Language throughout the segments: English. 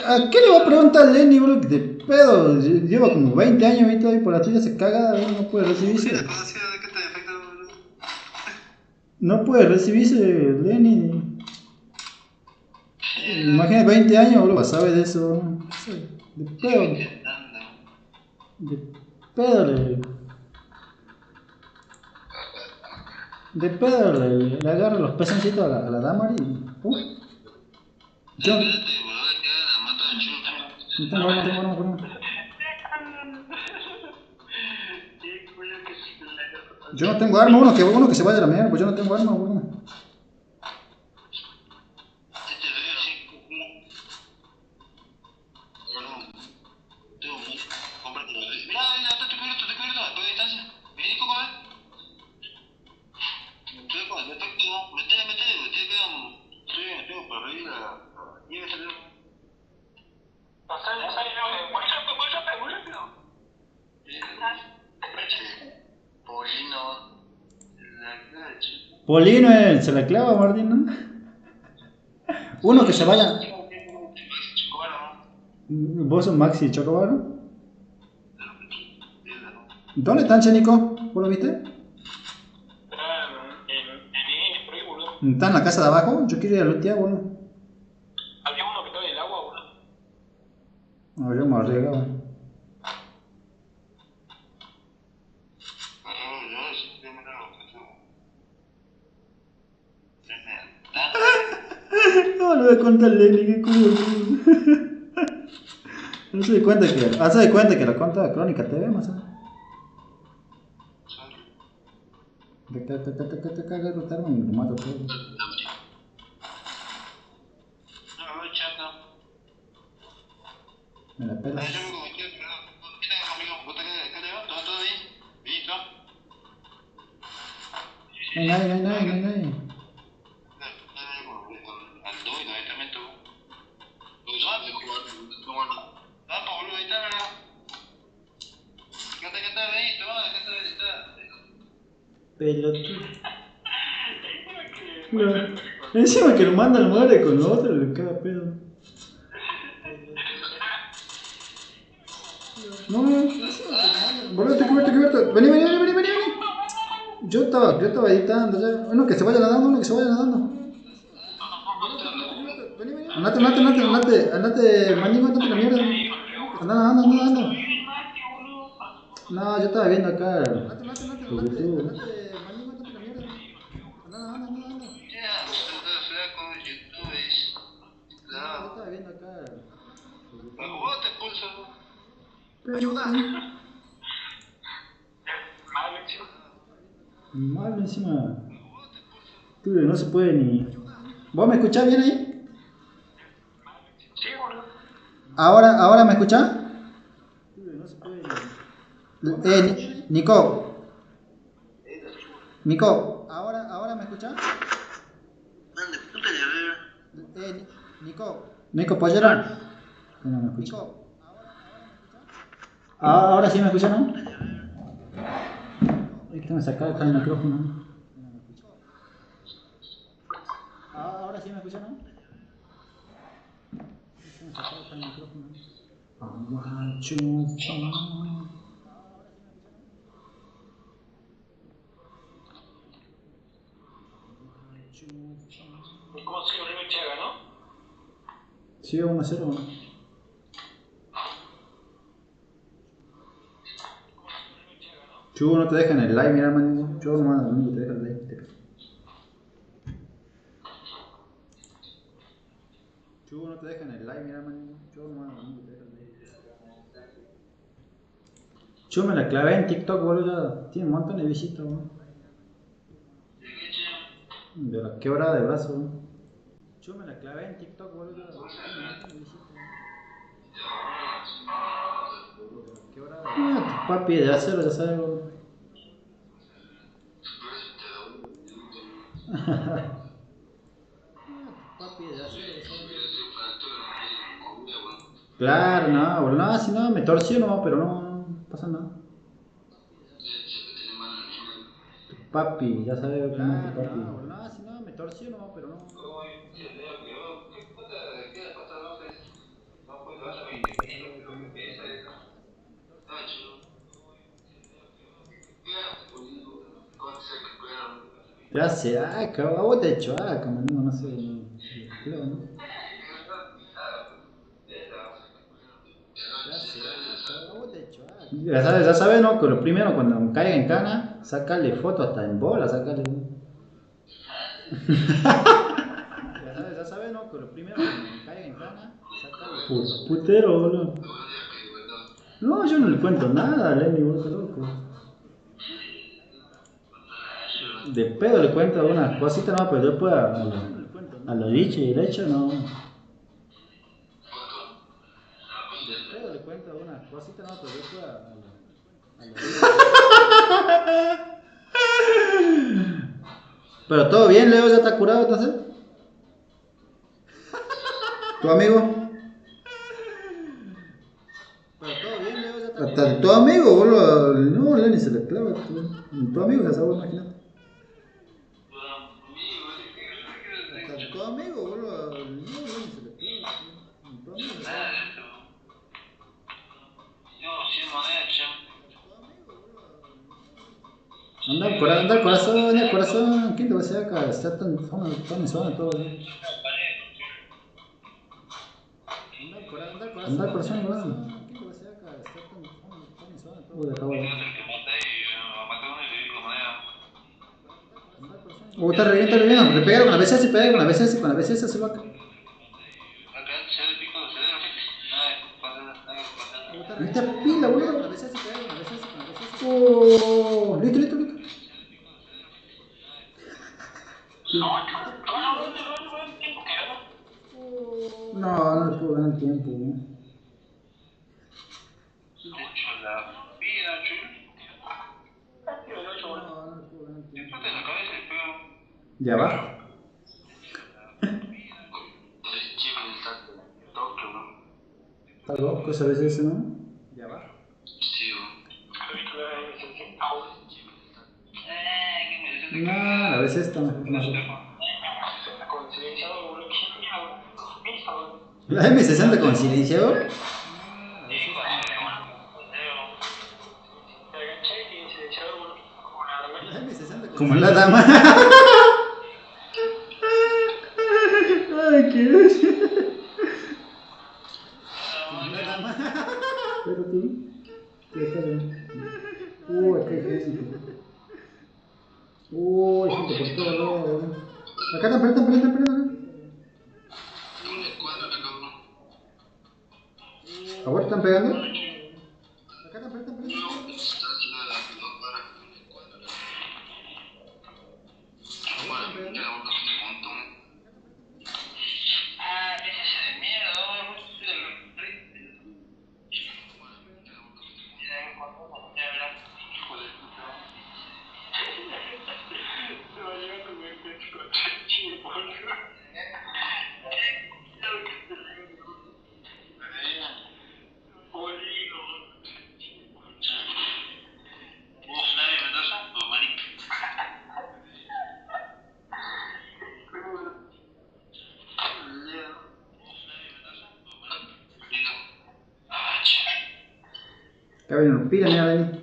¿A qué le va a preguntar a Lenny, bro? De pedo, lleva como 20 años ahorita ahí por la tuya, se caga, bro, no puede recibirse. No puede recibirse, Lenny. Imagínate 20 años, bro, sabe de eso. De pedo. De pedo le agarra los pezoncitos a la dama y. Yo. No tengo arma. Yo no tengo arma, uno que se vaya a la mierda, pues yo no tengo arma, bro. Polino se la clava, Martín, ¿no? Uno que se vaya. ¿Vos sos Maxi Chocobaro? ¿Dónde están, Chenico? ¿Vos lo viste? ¿Está en la casa de abajo? Yo quiero ir a lootear, boludo. Había uno que estaba en el agua, boludo. No, yo me arriesgaba. No, le voy a contar a Lenny, qué culo. No se da cuenta que la cuenta Crónica TV, más o menos. Te cagas de termo y lo mato todo. Me la pela. No hay nadie. Pelotudo. No. Encima que lo manda al muere con lo otro, le caga pedo. No, boludo, te cubierto. Vení. Yo estaba editando ya. Uno que se vaya nadando. Vení. Andate, manín, andate la mierda. Anda. No, yo estaba viendo acá por YouTube. Anda. Yo estaba viendo acá por YouTube. Ayuda. Malo encima. Tú, no se puede ni. ¿Vos me escuchás bien ahí? Sí, boludo. ¿Ahora me escuchás? No se puede ni. Nico, ¿ahora me escuchás? ¿Dónde puta le veo? Nico, pollera. No me escucha. Ahora sí me escucha, ¿no? Es que me sacaba acá el micrófono. Ahora sí me escucha, ¿no? Es que me sacaba acá el micrófono. ¿Cómo se llama el Chaga, no? Sí, 1-0. Chugo no te deja en el live, mira, man. Chugo no te deja en el live. Chugo no te deja en el live, mira, man. Chugo no te deja en el live. Chugo me la clavé en TikTok, boludo. Ya tiene un montón de visitas, boludo. De la quebrada de brazo, boludo. Chugo me la clavé en TikTok, boludo. Ya tiene un montón de visitas, boludo. Quebrada de brazo. Papi de acero, ya sabes, boludo. Papi de acero, ya sabes. Claro, no, boludo. No, si no, me torció, no, pero no pasa nada. Papi, ya sabes cómo es tu papi. No, si no, me torció, no, pero no. Ya se acaba, a vos te hecho acá, no sé. Claro, ¿no? Ya sabes, ¿no? Que lo primero cuando caiga en cana, sacarle foto hasta en bola, sacarle. Ya sabes, ¿no? Que lo primero cuando caiga en cana, sacarle foto. Putero, boludo. No, yo no le cuento nada a Lenny, boludo, loco. De pedo le cuento unas cositas, no, pero después a lo dicho y el hecho no. De pedo le cuento unas cositas, no, pero después a lo dicho. Pero todo bien, Leo, ya está curado entonces. ¿Tu amigo? Pero todo bien, Leo, ya está curado. Hasta tu amigo, boludo. No, Lenny se le clava. Tu amigo ya sabes, imagínate. Hasta tu amigo, boludo. No, Lenny se le clava. Tu amigo ya sabes. Anda corazón, ¿quién te va a hacer acá? Está tan zona todo. Anda corazón, ¿quién te va a hacer acá? Está tan zona todo. Uy, acabo de. Está re bien, le pegaron con la BCS, pegaron con la BCS se va acá. Esta pila, boludo. Con la BCS, pegaron con la BCS, con la BCS. Oh, listo. No le puedo ganar tiempo. No le puedo ganar tiempo. ¿Ya va? Está loco esa BCS, ¿no? ¿Ya va? No, a veces está más. ¿La M60 con silenciador? Como la dama. Ay, qué bestia. Como la dama. Pero tú, ¿qué tal? Uy, qué gente. Uy, gente por todos lados. Acá están peleando. ¿A vos te están pegando? Acá están peleando. Acá vienen los pilas, mira, vení.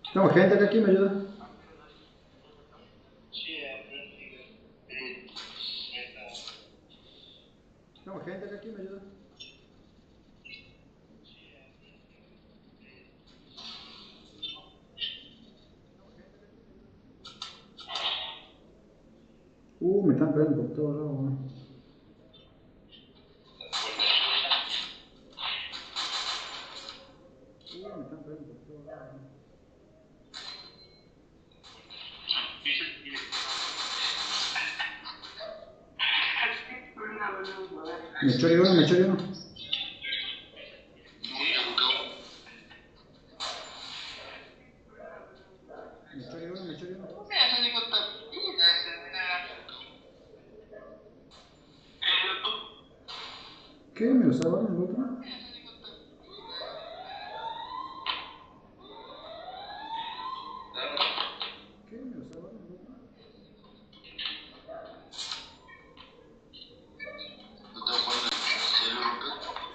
Estamos gente acá, ¿quién me ayuda? Estamos gente acá, ¿quién me ayuda? Me están pegando por todos lados, ¿no? Me están pegando por todos lados, ¿no? Me choré uno. Me choré uno. ¿Qué? ¿Me lo salvaron el otro? ¿Qué? ¿Me lo salvaron el otro?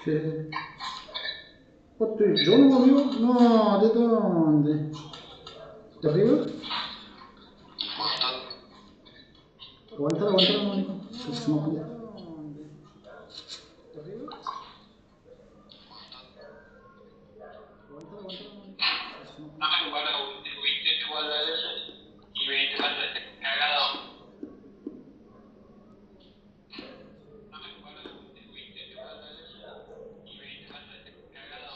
Sí. ¿Yo no vivo? No, ¿de dónde? ¿De arriba? Aguanta, Mónico. Que se me apunta. ¿De arriba? Aguanta, Mónico. No me compara un 28 igual a ese y 20 falta de cagado. No me compara un 28 igual a ese y 20 falta de cagado.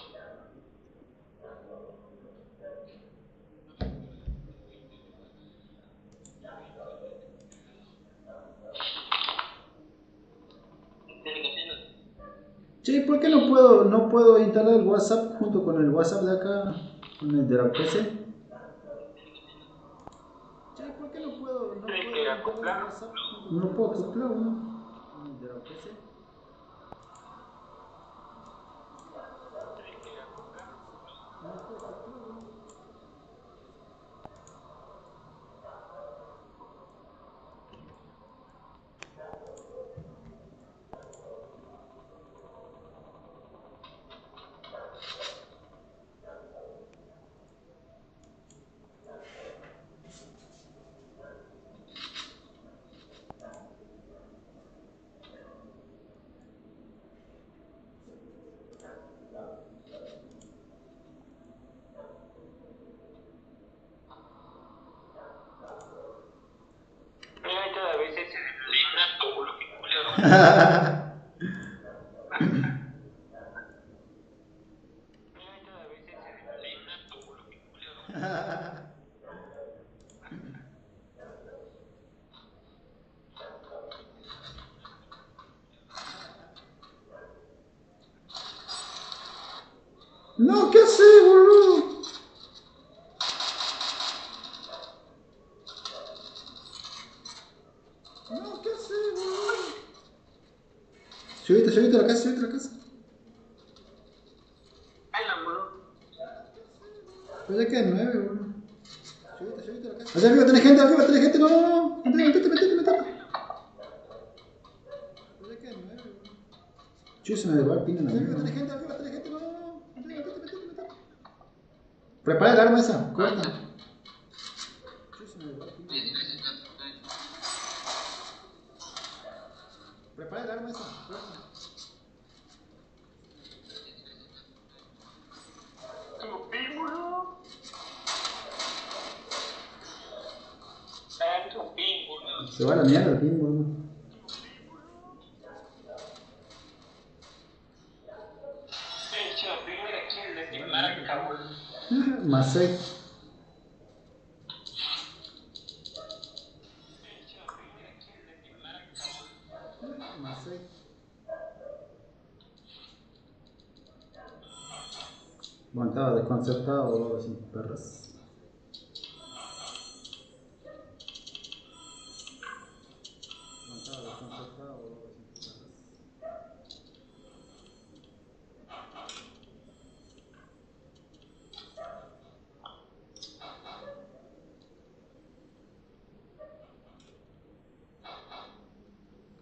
¿Tiene que hacerlo? Sí, ¿por qué no puedo instalar el WhatsApp junto con el WhatsApp de acá, con el de la PC? Sí, ¿por qué no puedo Tienes que instalar el acoplar. WhatsApp? No lo puedo acoplar, ¿no? Con el de la PC. Tienes que acoplar. No lo puedo acoplar, ¿no? Mira, ahí cada vez ese de Leonardo, boludo, que culiado. Mira, ahí cada vez ese de Leonardo, boludo, que culiado. No, ¿qué haces, boludo? No, ¿qué haces, boludo? Subite a la casa, subite a la casa. Ay, la boludo. Pues ya quedan 9, boludo. Subite a la casa. Allá arriba tenés gente, no. Metete. Pues ya quedan 9, boludo. Chuy, se me derribó el pin en la mierda. Arriba tenés gente, no. Metete. Prepara el arma esa, corta. Chuy, se me derribó el pin. Prepara el arma esa, corta. Tengo pin, boludo. Tengo pin, boludo. Se va a la mierda el pin, boludo. Hecho, primera kill de mi marca, boludo. Masek. Masek. Bueno, estaba desconcertado, boludo, sin perras.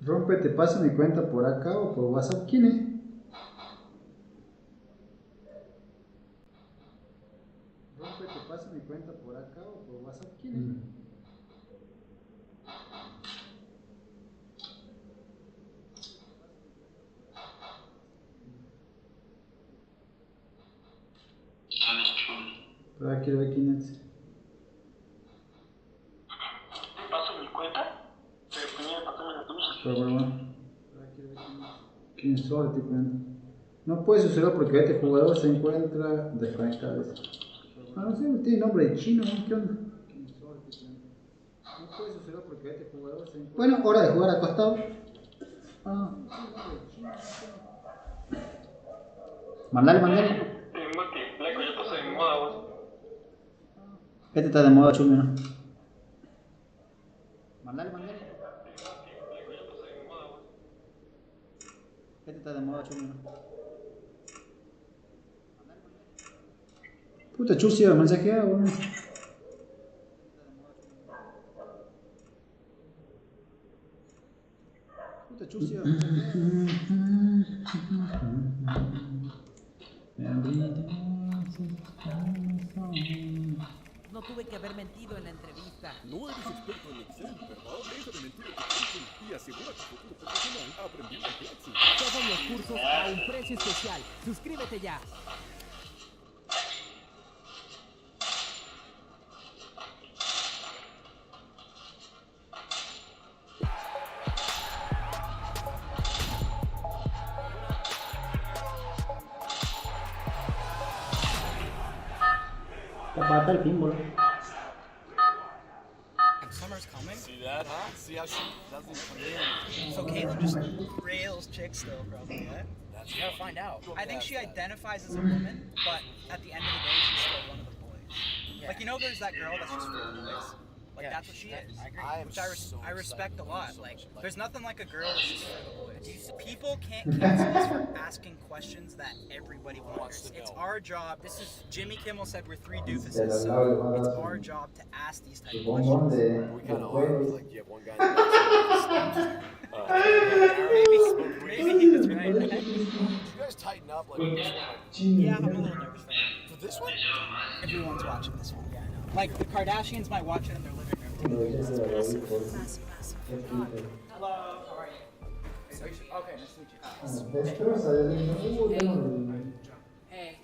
Rompe, te paso mi cuenta por acá o por WhatsApp. ¿Quién es? Rompe, te paso mi cuenta por acá o por WhatsApp. ¿Quién es? Ahora quiero ver quién es. ¿Te paso mi cuenta? Pero primero pasame la tuya. Pero bueno. Ahora quiero ver quién es. ¿Quién es? Ahora estoy poniendo. No puede suceder porque este jugador se encuentra desconectado. Ah, no sé, tiene nombre de chino, ¿no? ¿Qué onda? No puede suceder porque este jugador se encuentra. Bueno, hora de jugar acostado. Ah, mandale. Tengo que, flaco, yo paso de moda, boludo. Este está de moda, chumi, ¿no? Mandale. Flaco, yo paso de moda, boludo. Este está de moda, chumi, ¿no? Puta chusia, mensajeada, boludo. Puta chusia, mensajeada. tuve que haber mentido en la entrevista. No eres experto en Excel, ¿verdad? Deja de mentir a tu currículum y asegura tu futuro profesional aprendiendo en Platzi. Todos los cursos a un precio especial. Suscríbete ya. Mata el pinball. Summer's coming. See that, huh? See how she doesn't come in? So Caitlyn just rails chicks still, probably, yeah? You gotta find out. I think she identifies as a woman, but at the end of the day, she's still one of the boys. Yeah. Like, you know, there's that girl that's just for the boys. Like, yeah, that's what she is. I agree. Which I respect a lot. Like, there's nothing like a girl that's just for the boys. People can't cancel us for asking questions that everybody wants. It's our job. This is Jimmy Kimmel said we're three doofuses, so it's our job to ask these type of questions. We kind of are. Like, you have one guy. Maybe he was right. Did you guys tighten up like this one? Yeah, I'm a little nervous right now. For this one? Everyone's watching this one. Yeah, I know. Like the Kardashians might watch it in their living room. Hello, how are you? Okay, nice to meet you. Hey.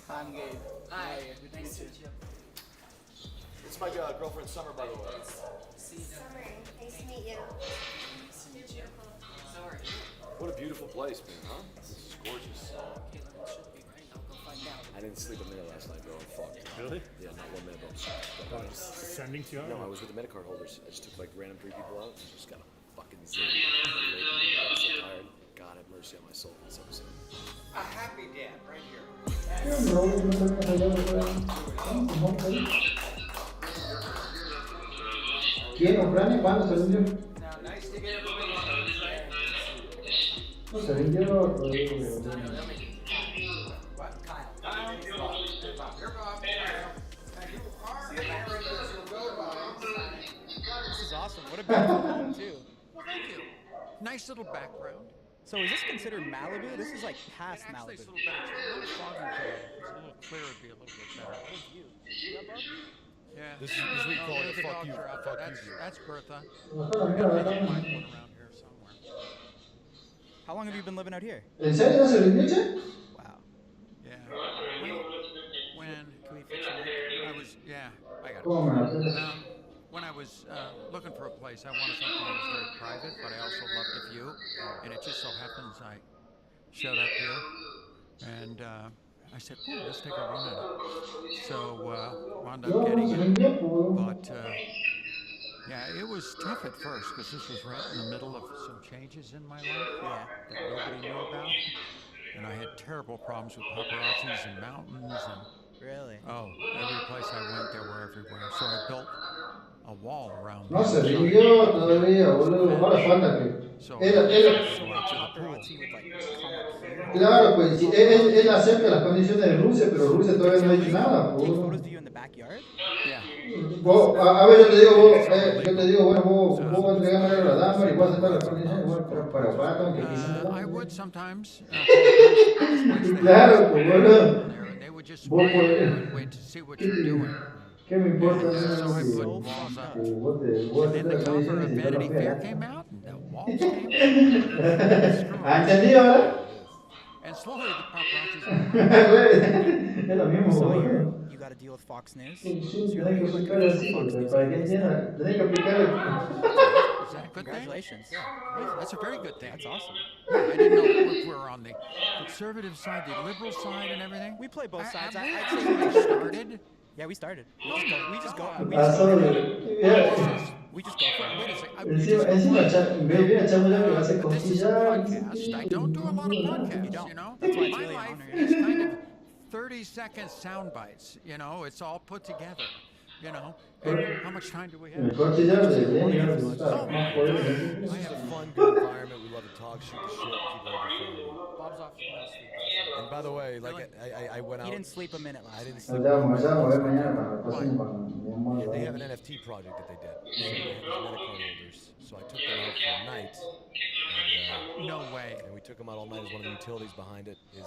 I'm Gabe. Hi. Nice to meet you. It's my girlfriend Summer, by the way. Summer, nice to meet you. Nice to meet you. So are you? What a beautiful place, man, huh? This is gorgeous. Caitlin, it should be right. I'll go find out. I didn't sleep a minute last night, bro. I'm fucked. Really? Yeah, not 1 minute, bro. Sending to you? No, I was with the Medicard holders. I just took like random 3 people out and just got a fucking zing. I'm so tired. God have mercy on my soul in this episode. A happy dad, right here. ¿Quién o Fran? ¿Cuándo se vendió? Now, nice to get everybody. No se vendió. What? Kyle. This is awesome. What a beautiful home, too. Well, thank you. Nice little background. So is this considered Malibu? This is like past Actually, Malibu. it's a little better. It's a little foggy today. If it's a little clearer, it'd be a little bit better. Yeah. This is we call it a the fuck dogs you, are out fuck there. you view. That's Bertha. We've got a midget mic one around here somewhere. How long have you been living out here? ¿En serio no se vendió, che? Wow. Yeah. When Can we fix it? I was, yeah, I got it. ¿Cómo me la haces? When I was looking for a place, I wanted something that was very private, but I also loved the view. And it just so happens I showed up here, and I said, "Oh, let's take a run at it." So wound up getting it, but yeah, it was tough at first because this was right in the middle of some changes in my life that nobody knew about, and I had terrible problems with paparazzis and mountains and. Really? Oh, every place I went, they were everywhere. So I built a wall around No se the vendió todavía, boludo. Ahora falta que. So Paparazzi would like come up here. Claro, pues sí, él acepta las condiciones de Rusia, pero Rusia todavía no ha dicho nada, Take boludo. photos of you in the backyard? yeah. Vos, a ver, yo te digo, bueno, vos vas a entregarme a la dama y vas a aceptar las condiciones, bueno, pero falta que quizás. I would sometimes. Claro, pues boludo. They would just Vos smile podés. and wait to see what you're doing. ¿Qué me importa? So I Si put walls up. vos And then the aceptas las cover of condiciones y te Vanity lo Fair pegas. came out, and the walls came out. ¿Ah, entendido, verdad? And slowly the paparazzis Es lo mismo, So boludo. you got to deal with Fox News. Sí, So you're tenés que like explicar así, Fox porque News para que analyst. entienda, tenés que explicar. Is that a good thing? Congratulations. Yeah, that's a very good thing. That's awesome. I didn't know if we were on the conservative side, the liberal side, and everything. We play both sides. I'd I'd say say we started. yeah, we started. We just go. We just go. We Ah, just go. sorry. Yeah. We just go for it. Wait a second. Encima, viene a chamulla que va a hacer But this is a costillas. podcast. I don't do a lot of podcasts, You don't. you know? That's why it's My really an life honor. is kind of 30-second sound bites, you know? It's all put together, you know? And how much time do we El have? costillas de Oh, está my más God. jodido. We have a fun, good environment. We love to talk, shoot the shit, keep everything. Bob's off. And by the way, like I went out. He didn't sleep a minute last I didn't night. sleep. Ya vamos a ver mañana para la cocina para mi amor. They have an NFT project that they did. So they have these Medicard holders. So So I took them out for a night. And, No way. And we took them out all night. As one of the utilities behind it is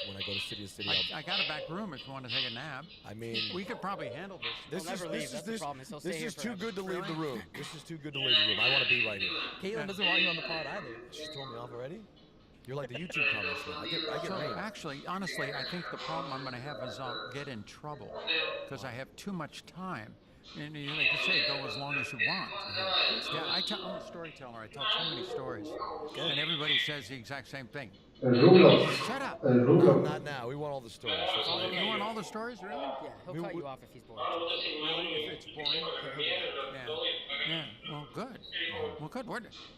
when I go to city to city. I got a back room if you want to take a nap. I mean, we could probably handle this. He'll never leave. That's the problem. He'll stay This here is too forever. good to leave the room. This is too good to leave the room. I want to be right here. Caitlin doesn't want you on the pod either. She's thrown me off already. You're like the YouTube comments now. I get So made. actually, honestly, I think the problem I'm going to have is I'll get in trouble because I have too much time. And like you say, go as long as you want. Yeah, I'm a storyteller. I tell too many stories. And everybody says the exact same thing. El rublo. Shut up. El rublo. Not now. We want all the stories. You want all the stories, really? Yeah, he'll cut you off if he's bored. Really? If it's boring? Yeah. Well, good. Well, good.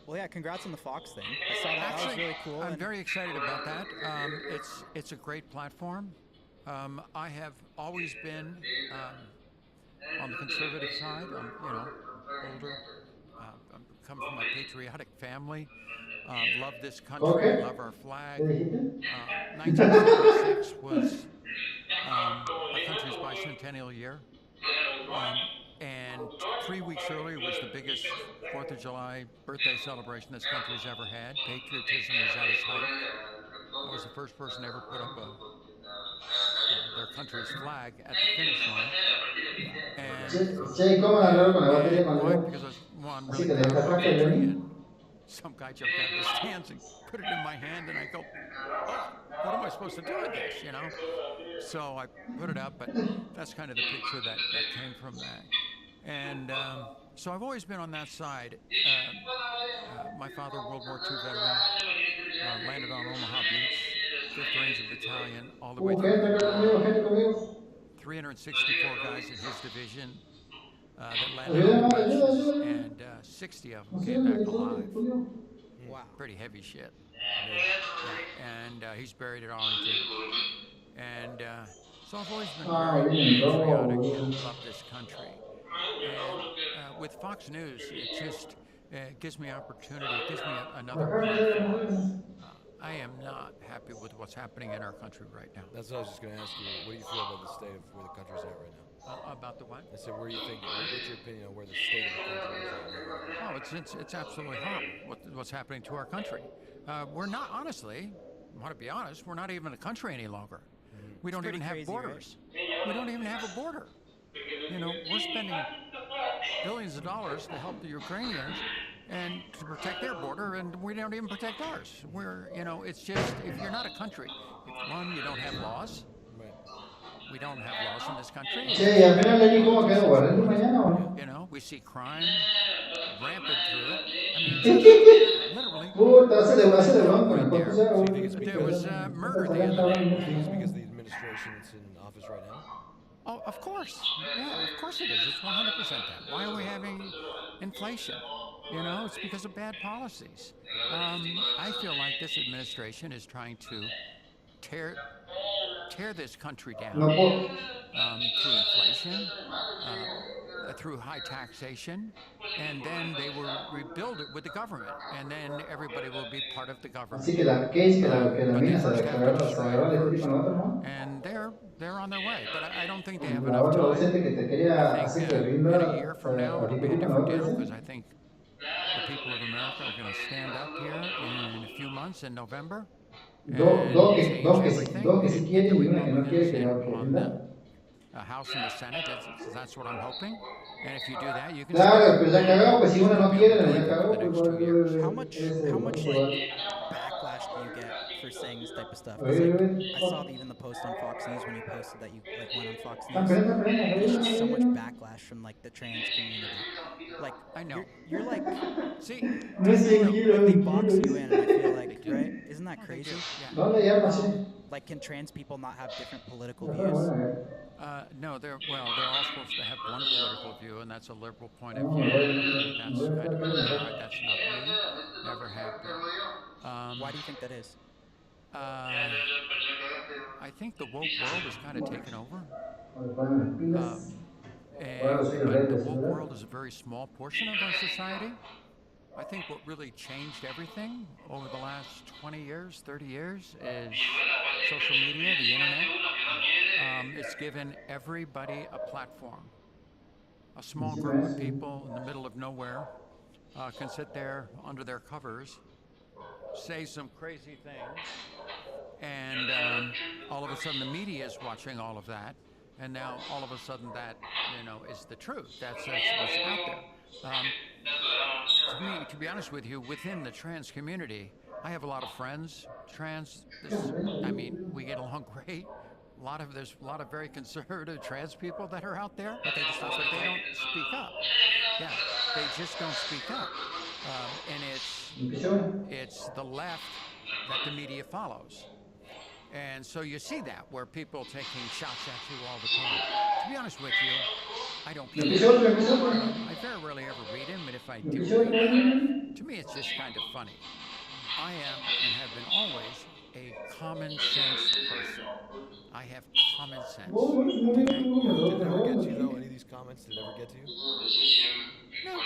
Well, yeah, congrats on the Fox thing. I saw that. That was Actually, really cool. I'm very excited about that. It's a great platform. I have always been on the conservative side. I'm, older. I come from a patriotic family. Love this country. Love our flag. 1976 was our country's bicentennial year. And 3 weeks earlier was the biggest 4th of July birthday celebration this country's ever had. Patriotism is at its height. I was the first person to ever put up their country's flag at the finish line. Sí, ¿cómo hablaron con la batería Why? cuando Because I'm Así really que proud of deja my country, Johnny. and some guy jumped out of the stands and put it in my hand, and I go, oh, what am I supposed to do with this, So I put it up, but that's kind of the picture that came from that. And so I've always been on that side. My father, World War II veteran, landed on Omaha Beach, 5th Ranger Battalion, all the way through. Gente conmigo. 364 guys in his division that landed on the beaches, and 60 of them came back alive. Wow. Pretty heavy shit. Yeah. And he's buried at Arlington. And so I've always been very patriotic and love this country. And with Fox News, it just gives me opportunity, it gives me another platform. I am not happy with what's happening in our country right now. That's what I was just going to ask you. What do you feel about the state of where the country's at right now? About the what? I said, where do you think? What's your opinion on where the state of the country is right now? Oh, it's absolutely horrible what's happening to our country. We're not, honestly, I want to be honest, we're not even a country any longer. We don't even have borders. Right? We don't even have a border. We're spending billions of dollars to help the Ukrainians and to protect their border, and we don't even protect ours. It's just, if you're not a country, one, you don't have laws. We don't have laws in this country. Sí, al final leí cómo quedó, guardando mañana o no. We see crime rampant through it. I mean, literally. Puta, hace de blanco, ¿no? There was murder the other day. It's because of the administration that's in office right now? Oh, of course. Yeah, of course it is. It's 100% that. Why are we having inflation? It's because of bad policies. I feel like this administration is trying to tear this country down through inflation, through high taxation, and then they will rebuild it with the government, and then everybody will be part of the government. Así que la case que la But they mina se first have to destroy it este first. tipo nosotros, ¿no? And they're on their way, but I don't think they have La enough otra time. docente que te quería I hacer think que in rinda a year from now a it'll ti be a con la different otra deal, docente. because I think the people of America are going to stand up here in a few months in November and change everything Dos que sí and quiere get the y una que no quiere Republicans que in on rinda. the House and the Senate. That's what I'm hoping. And if you do that, you can Claro, pues ya cagado, pues si you'll uno no be quiere, able to do ya it cagó, for the pues next 2 years. How much backlash do you get for saying this type of stuff? 'Cause, I saw even the post on Fox News when you posted that you went on Fox News. There's just so much backlash from the trans community. I know. You're like, See, they box you in, and I feel like, right? Isn't that crazy? ¿Dónde ya pasé? Can trans people not have different political Está views? bueno, no, they're all supposed to have one political view, and that's a liberal point of view. That's kind of that's not me. Never have been. Why do you think that is? I think the woke world has kind of taken over. But the woke world is a very small portion of our society. I think what really changed everything over the last 20 years, 30 years is social media, the internet. It's given everybody a platform. A small group of people in the middle of nowhere can sit there under their covers, say some crazy things, and all of a sudden the media is watching all of that, and now all of a sudden that is the truth. That's what's out there. To me, to be honest with you, within the trans community, I have a lot of friends trans. We get along great. There's a lot of very conservative trans people that are out there, but they don't speak up. Yeah, they just don't speak up, and it's the left that the media follows, and so you see that where people taking shots at you all the time. To be honest with you, I don't care. I very rarely ever read him, but if I do read them, to me it's just kind of funny. I am and have been always a common sense person. I have common sense. Okay? Did it ever get to you, though? Any of these comments, did it ever get to you? No,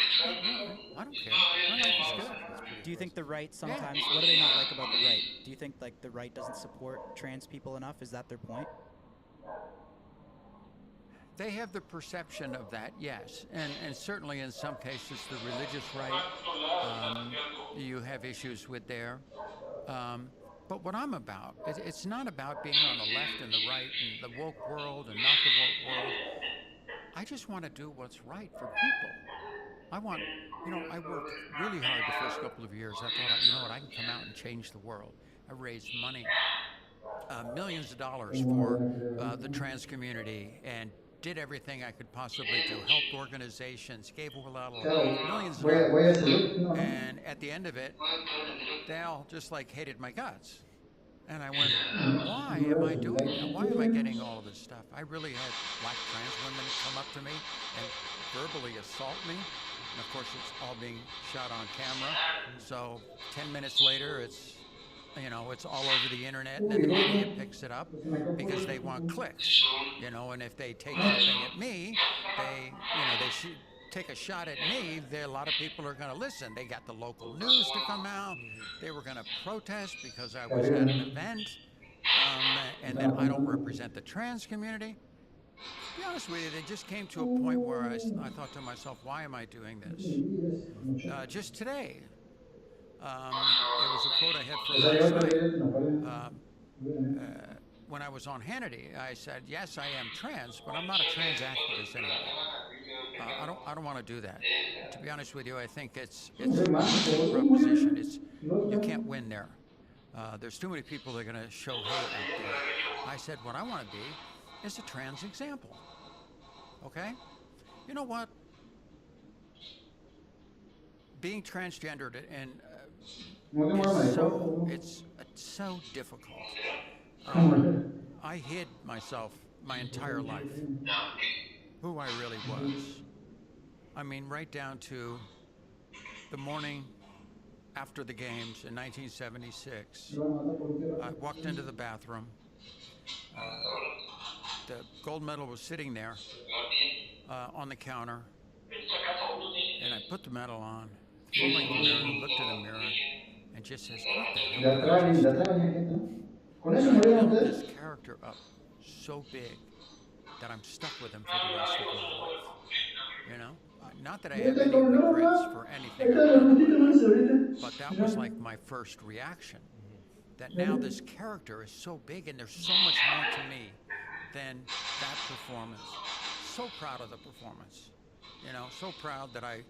I don't care. My life is good. Do you think the right sometimes, what do they not like about the right? Do you think like the right doesn't support trans people enough? Is that their point? They have the perception of that, yes. And certainly in some cases the religious right, you have issues with there. But what I'm about, it's not about being on the left and the right and the woke world and not the woke world. I just want to do what's right for people. I worked really hard the first couple of years. I thought, I can come out and change the world. I raised money, millions of dollars for the trans community, and did everything I could possibly do, helped organizations, gave a lot of millions of dollars, and at the end of it, they all just hated my guts. And I went, why am I doing that? Why am I getting all of this stuff? I really had black trans women come up to me and verbally assault me. And of course, it's all being shot on camera. So 10 minutes later, it's all over the internet, and then the media picks it up because they want clicks, and if they take something at me, they take a shot at me, a lot of people are going to listen. They got the local news to come out. They were going to protest because I was at an event, and that I don't represent the trans community. To be honest with you, they just came to a point where I thought to myself, why am I doing this? Just today, it was a quote I had from last night. When I was on Hannity, I said, yes, I am trans, but I'm not a trans activist anymore. I don't want to do that. To be honest with you, I think it's a proposition. You can't win there. There's too many people that are going to show hate out there. I said, what I want to be is a trans example. Okay? You know what? Being transgendered and it's so difficult. I hid myself my entire life, who I really was. Right down to the morning after the games in 1976. I walked into the bathroom. The gold medal was sitting there on the counter, and I put the medal on, fumbling the mirror, looked in the mirror, and just says, what the hell did I just do? I built this character up so big that I'm stuck with him for the rest of my life. Not that I have any regrets for anything I've done, but that was like my first reaction. That now this character is so big and there's so much more to me than that performance. So proud of the performance. So proud that I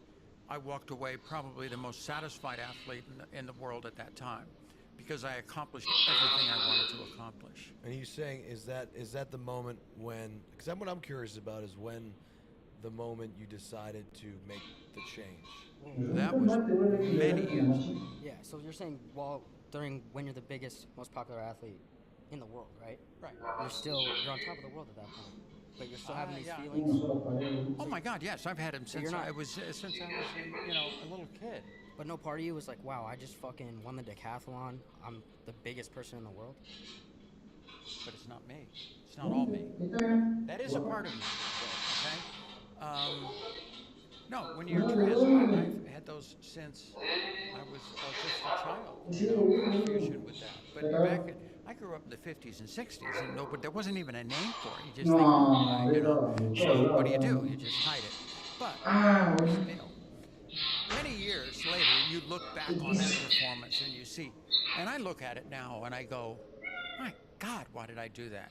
walked away probably the most satisfied athlete in the world at that time, because I accomplished everything I wanted to accomplish. And you're saying, is that the moment when, because what I'm curious about is when the moment you decided to make the change? That was many years. Yeah, so you're saying when you're the biggest, most popular athlete in the world, right? Right. You're on top of the world at that point, but you're still having these feelings? Oh my God, yes, I've had them since I was a little kid. But no part of you was like, wow, I just fucking won the decathlon. I'm the biggest person in the world. But it's not me. It's not all me. That is a part of me, okay? No, when you're trans, I've had those since I was just a child, confusion with that. But I grew up in the 50s and 60s, and there wasn't even a name for it. You just think, so what do? You just hide it. But still, many years later, you look back on that performance and you see, and I look at it now and I go, my God, why did I do that?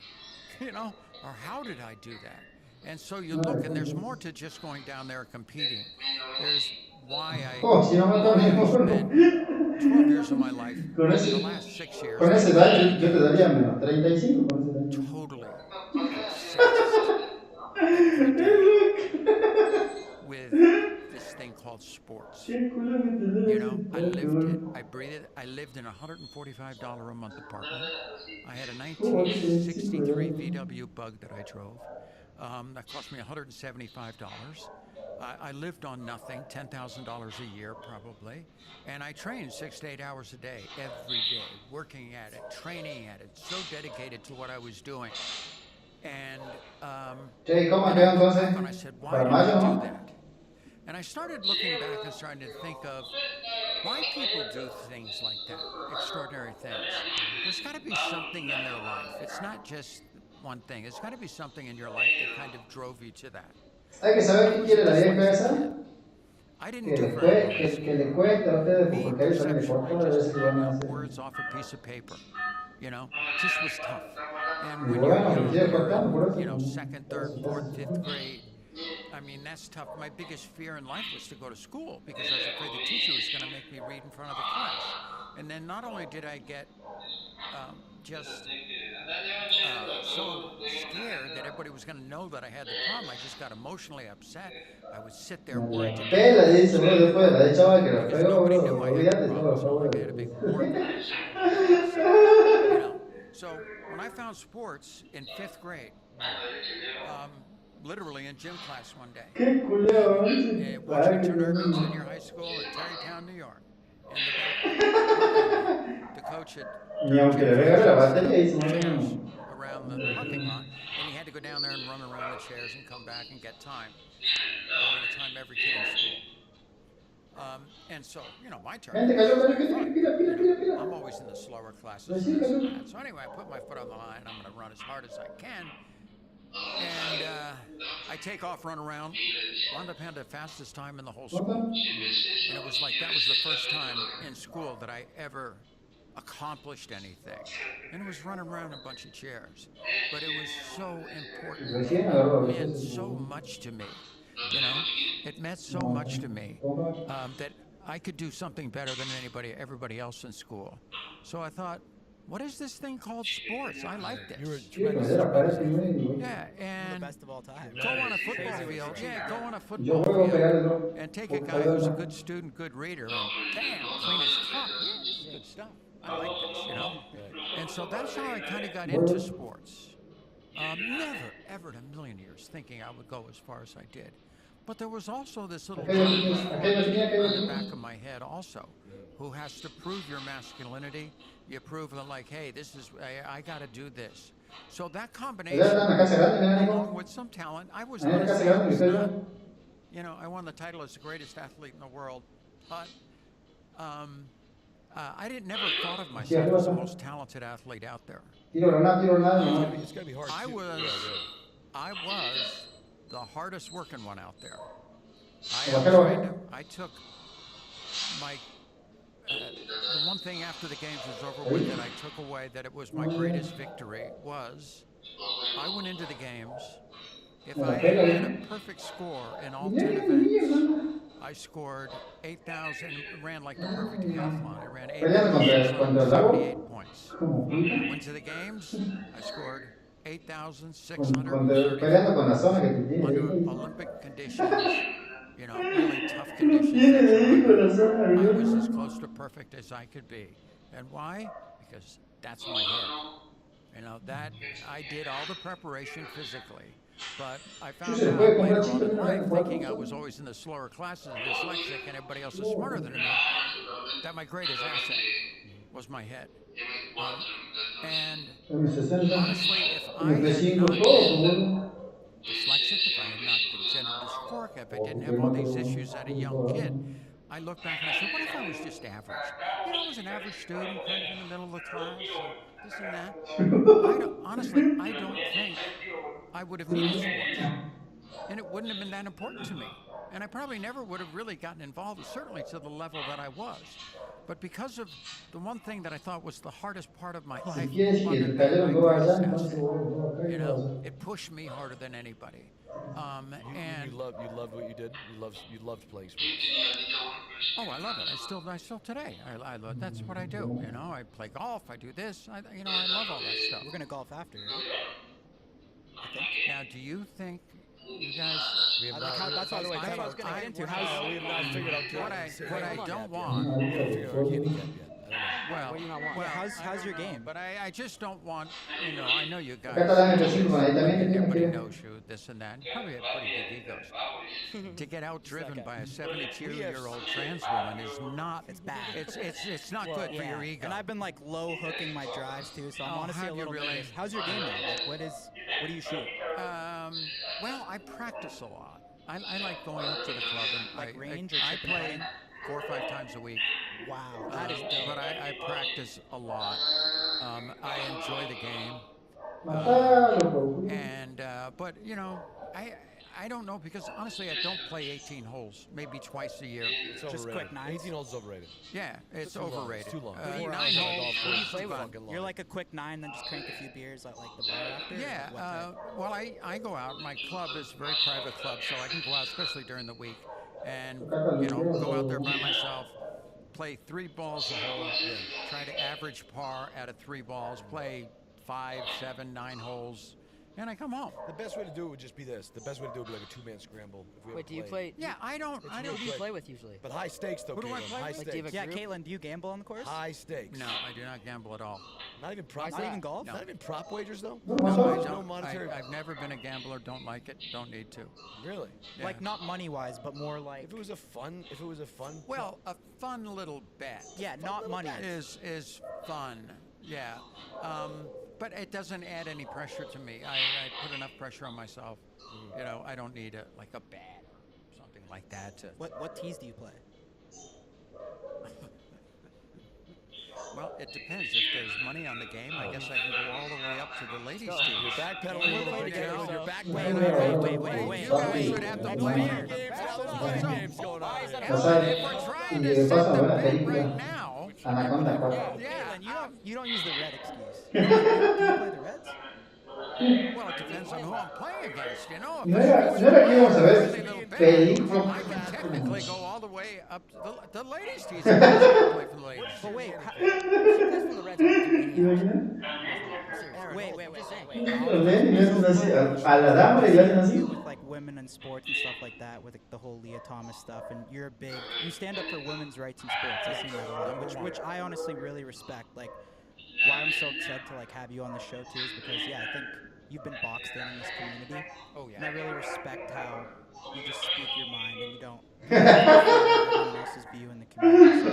You know, or how did I do that? And so you look, and there's more to just going down there and competing. There's why I spent 12 years of my life, the last 6 years, con esa edad yo te daría menos 35 con esa edad. totally obsessed every day with this thing called sports. You know, I lived it, I breathed it. I lived in a $145 a month apartment. I had a 1963 VW Bug that I drove. That cost me $175. I lived on nothing, $10,000 a year probably, and I trained 6 to 8 hours a day, every day, working at it, training at it, so dedicated to what I was doing. And I said, why did I do that? And I started looking back and starting to think of why people do things like that, extraordinary things. There's got to be something in their life. It's not just one thing. There's got to be something in your life that kind of drove you to that. Hay que saber qué quiere la vieja esa. I didn't do very well. Que le cueste a ustedes, Me, porque ellos también perception, por I todas just veces threw van a out hacer. words off a piece of paper. You know, just was tough. And Y when bueno, you're sigue cortando young, por eso. you know, second, third, fourth, fifth grade, I mean, that's tough. My biggest fear in life was to go to school because I was afraid the teacher was going to make me read in front of the class. And then not only did I get so scared that everybody was going to know that I had the problem, I just got emotionally upset. I would sit there worried to ¿Qué le dice, bro? Después la de chaval que lo because pegó, nobody bro. knew I had Olvídate, the no problem. lo It's not pegó. like I had a big wart. You know, so when I found sports in 5th grade, literally in gym class one day, Qué culiao, at Washington Irving Junior High School in Tarrytown, New York, and the coach had Ni aunque le regale la batería, hizo chairs around the parking lot, and he had to go down there and run around the chairs and come back and get time, the time every kid in school. And so, you know, my turn. Gente, cayó, pila. I'm always in the slower classes. And this and that. So anyway, I put my foot on the line. I'm going to run as hard as I can. And I take off, run around, wound up having the fastest time in the whole school. And it was like that was the first time in school that I ever accomplished anything. And it was running around a bunch of chairs. But it was so important. It meant so much to me. You know, it meant so much to me that I could do something better than everybody else in school. So I thought, what is this thing called sports? I like this. You were tremendous. Yeah, and The best of all time. go on a football field. Yeah, go on a football field and take a guy who's a good student, good reader, and bam, clean his cup. Yeah, this is good stuff. I like this, you know. And so that's how I kind of got into sports. Never, ever in a million years thinking I would go as far as I did. But there was also this little guy on the back of my head also, who has to prove your masculinity. You prove that, like, hey, this is, I got to do this. So that combination, along with some talent, I was not, you know, I won the title as the greatest athlete in the world, but I never thought of myself as the most talented athlete out there. It's got to be hard. I was the hardest working one out there. I took my the one thing after the games was over with that I took away that it was my greatest victory was I went into the games. If I had a perfect score in all 10 events, I scored 8,000, ran like the perfect decathlon. I ran 8,678 points. Went to the games, I scored 8,630 under Olympic conditions, you know, really tough conditions. I was as close to perfect as I could be. And why? Because that's my head. You know, that I did all the preparation physically. But I found out later on in life, thinking I was always in the slower classes, dyslexic, and everybody else is smarter than me, that my greatest asset was my head. And honestly, if I had not been dyslexic, if I had not been gender dysphoric, if I didn't have all these issues as a young kid, I look back and I said, what if I was just average? You know, I was an average student, kind of in the middle of the class, and this and that. Honestly, I don't think I would have needed sports. And it wouldn't have been that important to me. And I probably never would have really gotten involved, certainly to the level that I was. But because of the one thing that I thought was the hardest part of my life, Si quieres que te my cayera un huevo allá, greatest entonces asset, huevo acá y you huevo know, allá. it pushed me harder than anybody. And you loved what you did. You loved playing sports. oh, I love it. I still today. I love. That's what I do. You know, I play golf. I do this. I love all that stuff. We're gonna golf after, right? I think. Now, do you think you guys? That's what I was gonna get into. We have not figured out what I don't want. We haven't figured out our handicap yet. I don't know. Well, What do you not want? well, how's your game? But I just don't want, I know you guys. Acá está la M5, ahí también te tienen Everybody que... knows you, this and that. Probably have pretty big egos. To get outdriven by a 72-year-old trans woman is not. It's bad. It's not good for your ego. And I've been like low hooking my drives too, so I'm honestly a little nervous. How's your game though? Like, what do you shoot? Well, I practice a lot. I like going up to the club and Like range or I chipping play putting? 4 or 5 times a week. Wow, that is dope. But I practice a lot. I enjoy the game. But I don't know because honestly I don't play 18 holes, maybe twice a year. It's Just overrated. quick nines. 18 holes is overrated. Yeah, it's too long. overrated. It's too long. 9 What do you holes. play with? You're like a quick 9, then just crank a few beers at like the bar after? Yeah, What type? well, I go out. My club is a very private club, so I can go out, especially during the week, and go out there by myself, play 3 balls a hole, try to average par out of 3 balls, play 5, 7, 9 holes, and I come home. The best way to do it would just be this. The best way to do it would be like a 2-man scramble. If we Wait, ever do you played. play? Yeah, I don't. Who do you play with usually? But high stakes though. Who do I Caitlin. play High with? Like, do you have stakes. a Yeah, group? Caitlin, do you gamble on the course? High stakes. No, I do not gamble at all. Not even prop. Not even golf? Not even prop wagers though. No, There's I no don't. monetary. I've never been a gambler. Don't like it. Don't need to. Really? Yeah. Like not money wise, but more like If it was a fun. Well, a fun little bet. yeah, not money. Is fun. Yeah. But it doesn't add any pressure to me. I put enough pressure on myself. I don't need a bet or something like that to. What tees do you play? Well, it depends. If there's money on the game, I guess I can go all the way up to the ladies' team. You're backpedaling a little bit. You're backpedaling. Wait. You guys would have to play. Games going on. If we're trying to set the bet right now, Anaconda. yeah. You don't use the red excuse. Do you play the reds? Well, it depends on who I'm playing against, If No era que íbamos a ver pedir I can technically go all the way up to the ladies' team. I can play for the ladies. But wait, She plays for the Reds. Los nenes hacen así, a la dama le hacen así. with like women in sports and stuff like that, with like, the whole Leah Thomas stuff, and you stand up for women's rights in sports. I've seen that a lot, which I honestly really respect. Like, why I'm so excited to like have you on the show too is because I think you've been boxed in this community. Oh yeah. And I really respect how you just speak your mind and you don't everyone else's view in the community.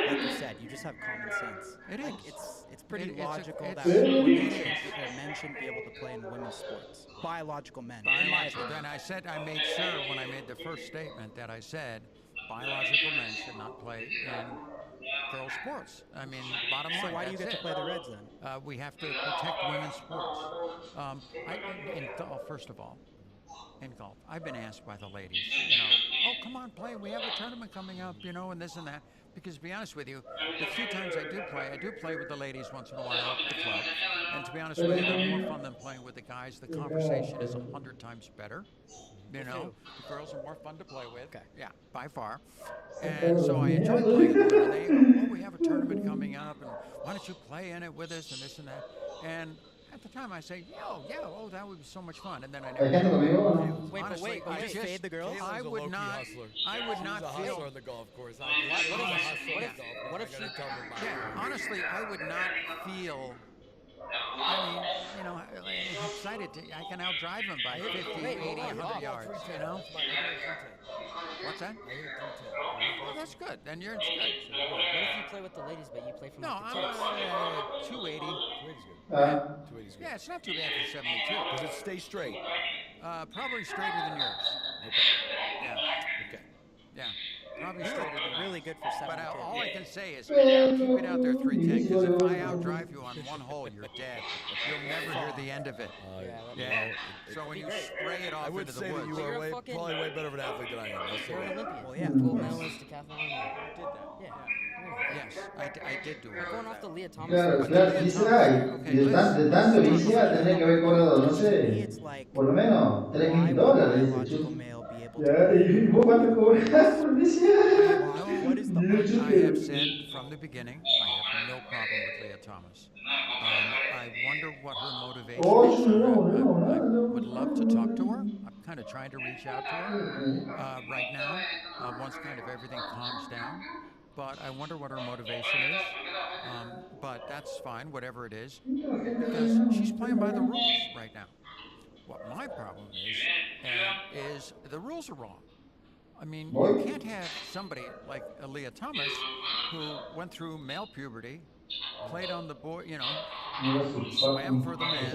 Like you said, you just have common sense. It Like, is. it's pretty It's a- logical it's- that men shouldn't be able to play in women's sports. Biological men. In my Biological. opinion. Then I made sure when I made the first statement that I said biological men should not play in girls' sports. I mean, bottom line. So why do you get to play the Reds then? We have to protect women's sports. In golf, first of all, in golf, I've been asked by the ladies, oh, come on, play. We have a tournament coming up, and this and that. Because to be honest with you, the few times I do play with the ladies once in a while at the club. And to be honest with you, they're more fun than playing with the guys. The conversation is 100 times better. The girls are more fun to play with. Okay. Yeah, by far. And so I enjoy playing with them. And they, we have a tournament coming up, and why don't you play in it with us and this and that. And at the time I say, that would be so much fun. And then I never. Wait, I just just fade the girls? I would not. I would not feel. on the golf course. What if she? Yeah, honestly, I would not feel. I mean, excited. I can outdrive them by 50, 80, 100 yards. What's that? Well, that's good. Then you're good. What if you play with the ladies, but you play from No, like, the I'm tips? 280. 280's good. 280's good. Yeah, it's not too bad for 72. Does it stay straight? Probably straighter than yours. Okay. Yeah. Okay. Yeah. Probably still really good for 7 But kids. all I can say is keep it out there 310, because if I outdrive you on one hole, you're dead. You'll never hear the end of it. Yeah. So when you spray it off I would into the say that woods, you are probably way better of an athlete than I am. I'll say You're an that. Olympian. Well, yeah, of Gold course. medalist, decathlon. you did that. Yeah. Yes, I did do it. Going off the Leah Thomas. Claro, thing, claro, sí será. Y de tanto que hiciera, tendría que haber cobrado, no To me, sé, it's like, por lo menos why would a $3.000. biological male be able to Ya, y vos cuánto cobras por decir. What is the I have said from the beginning, I have no problem with Leah Thomas. I wonder what her motivation is. I would love to talk to her. I'm kind of trying to reach out to her right now, once kind of everything calms down. But I wonder what her motivation is. But that's fine, whatever it is, because she's playing by the rules right now. What my problem is the rules are wrong. I mean, you can't have somebody like Leah Thomas, who went through male puberty, played on the board, swam for the men.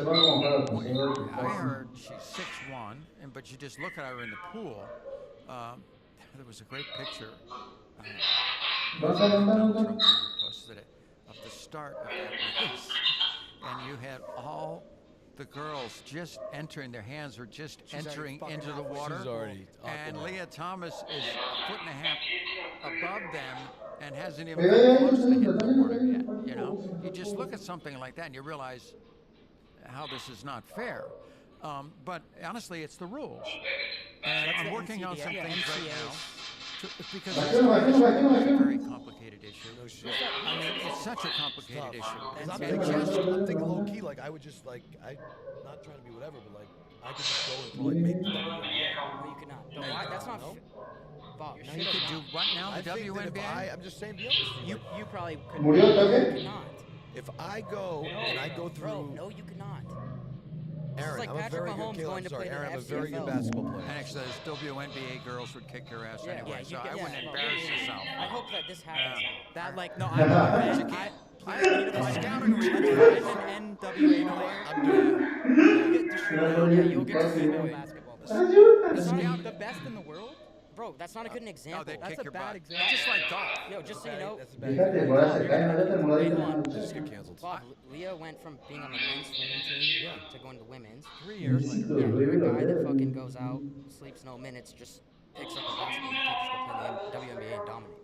I heard she's 6'1", but you just look at her in the pool. There was a great picture. Posted it of the start of that race, and you had all the girls just entering. Their hands were just entering into the water. She's already and aquaman. Leah Thomas is a foot and a half above them and hasn't even come close to hitting the water yet. You just look at something like that and you realize how this is not fair. But honestly, it's the rules. And I'm working on some things right now. Because it's a very complicated issue. I mean, it's such a complicated issue. I'm thinking low key, like I would just I'm not trying to be whatever, but like I could just go and probably make the WNBA. No, you could not. No, that's not. Bob, Now you could do what now? The WNBA? I'm just saying, be honest with you. You probably could. ¿Murió el You toque? could not. If I go and I go through, Bro, no, you could not. Aaron, like I'm a Patrick very Mahomes good going to sorry, play the Aaron, I'm a very good FCFL. basketball player. And actually, those WNBA girls would kick your ass anyway, you so get- I wouldn't yeah, embarrass yeah. yourself. I hope that this happens. That like no, You I can't. need to find Scouting let's report. find an NWA player. I'm doing Yeah, you'll get to female basketball. The best in the world? Bro, that's not a good No, example. they That's kick a your bad butt. example. Just like golf. Yo, just so you know, That's a bad Fíjate, por ahí se caen, ahorita como Wait, dicen, hold on. Just get canceled. Bob, Leah went from being on the men's swimming team to going to women's. 3 years later. Yeah, you're a guy that fucking goes out, sleeps no minutes, just picks up a basketball and takes to play the WNBA and dominate.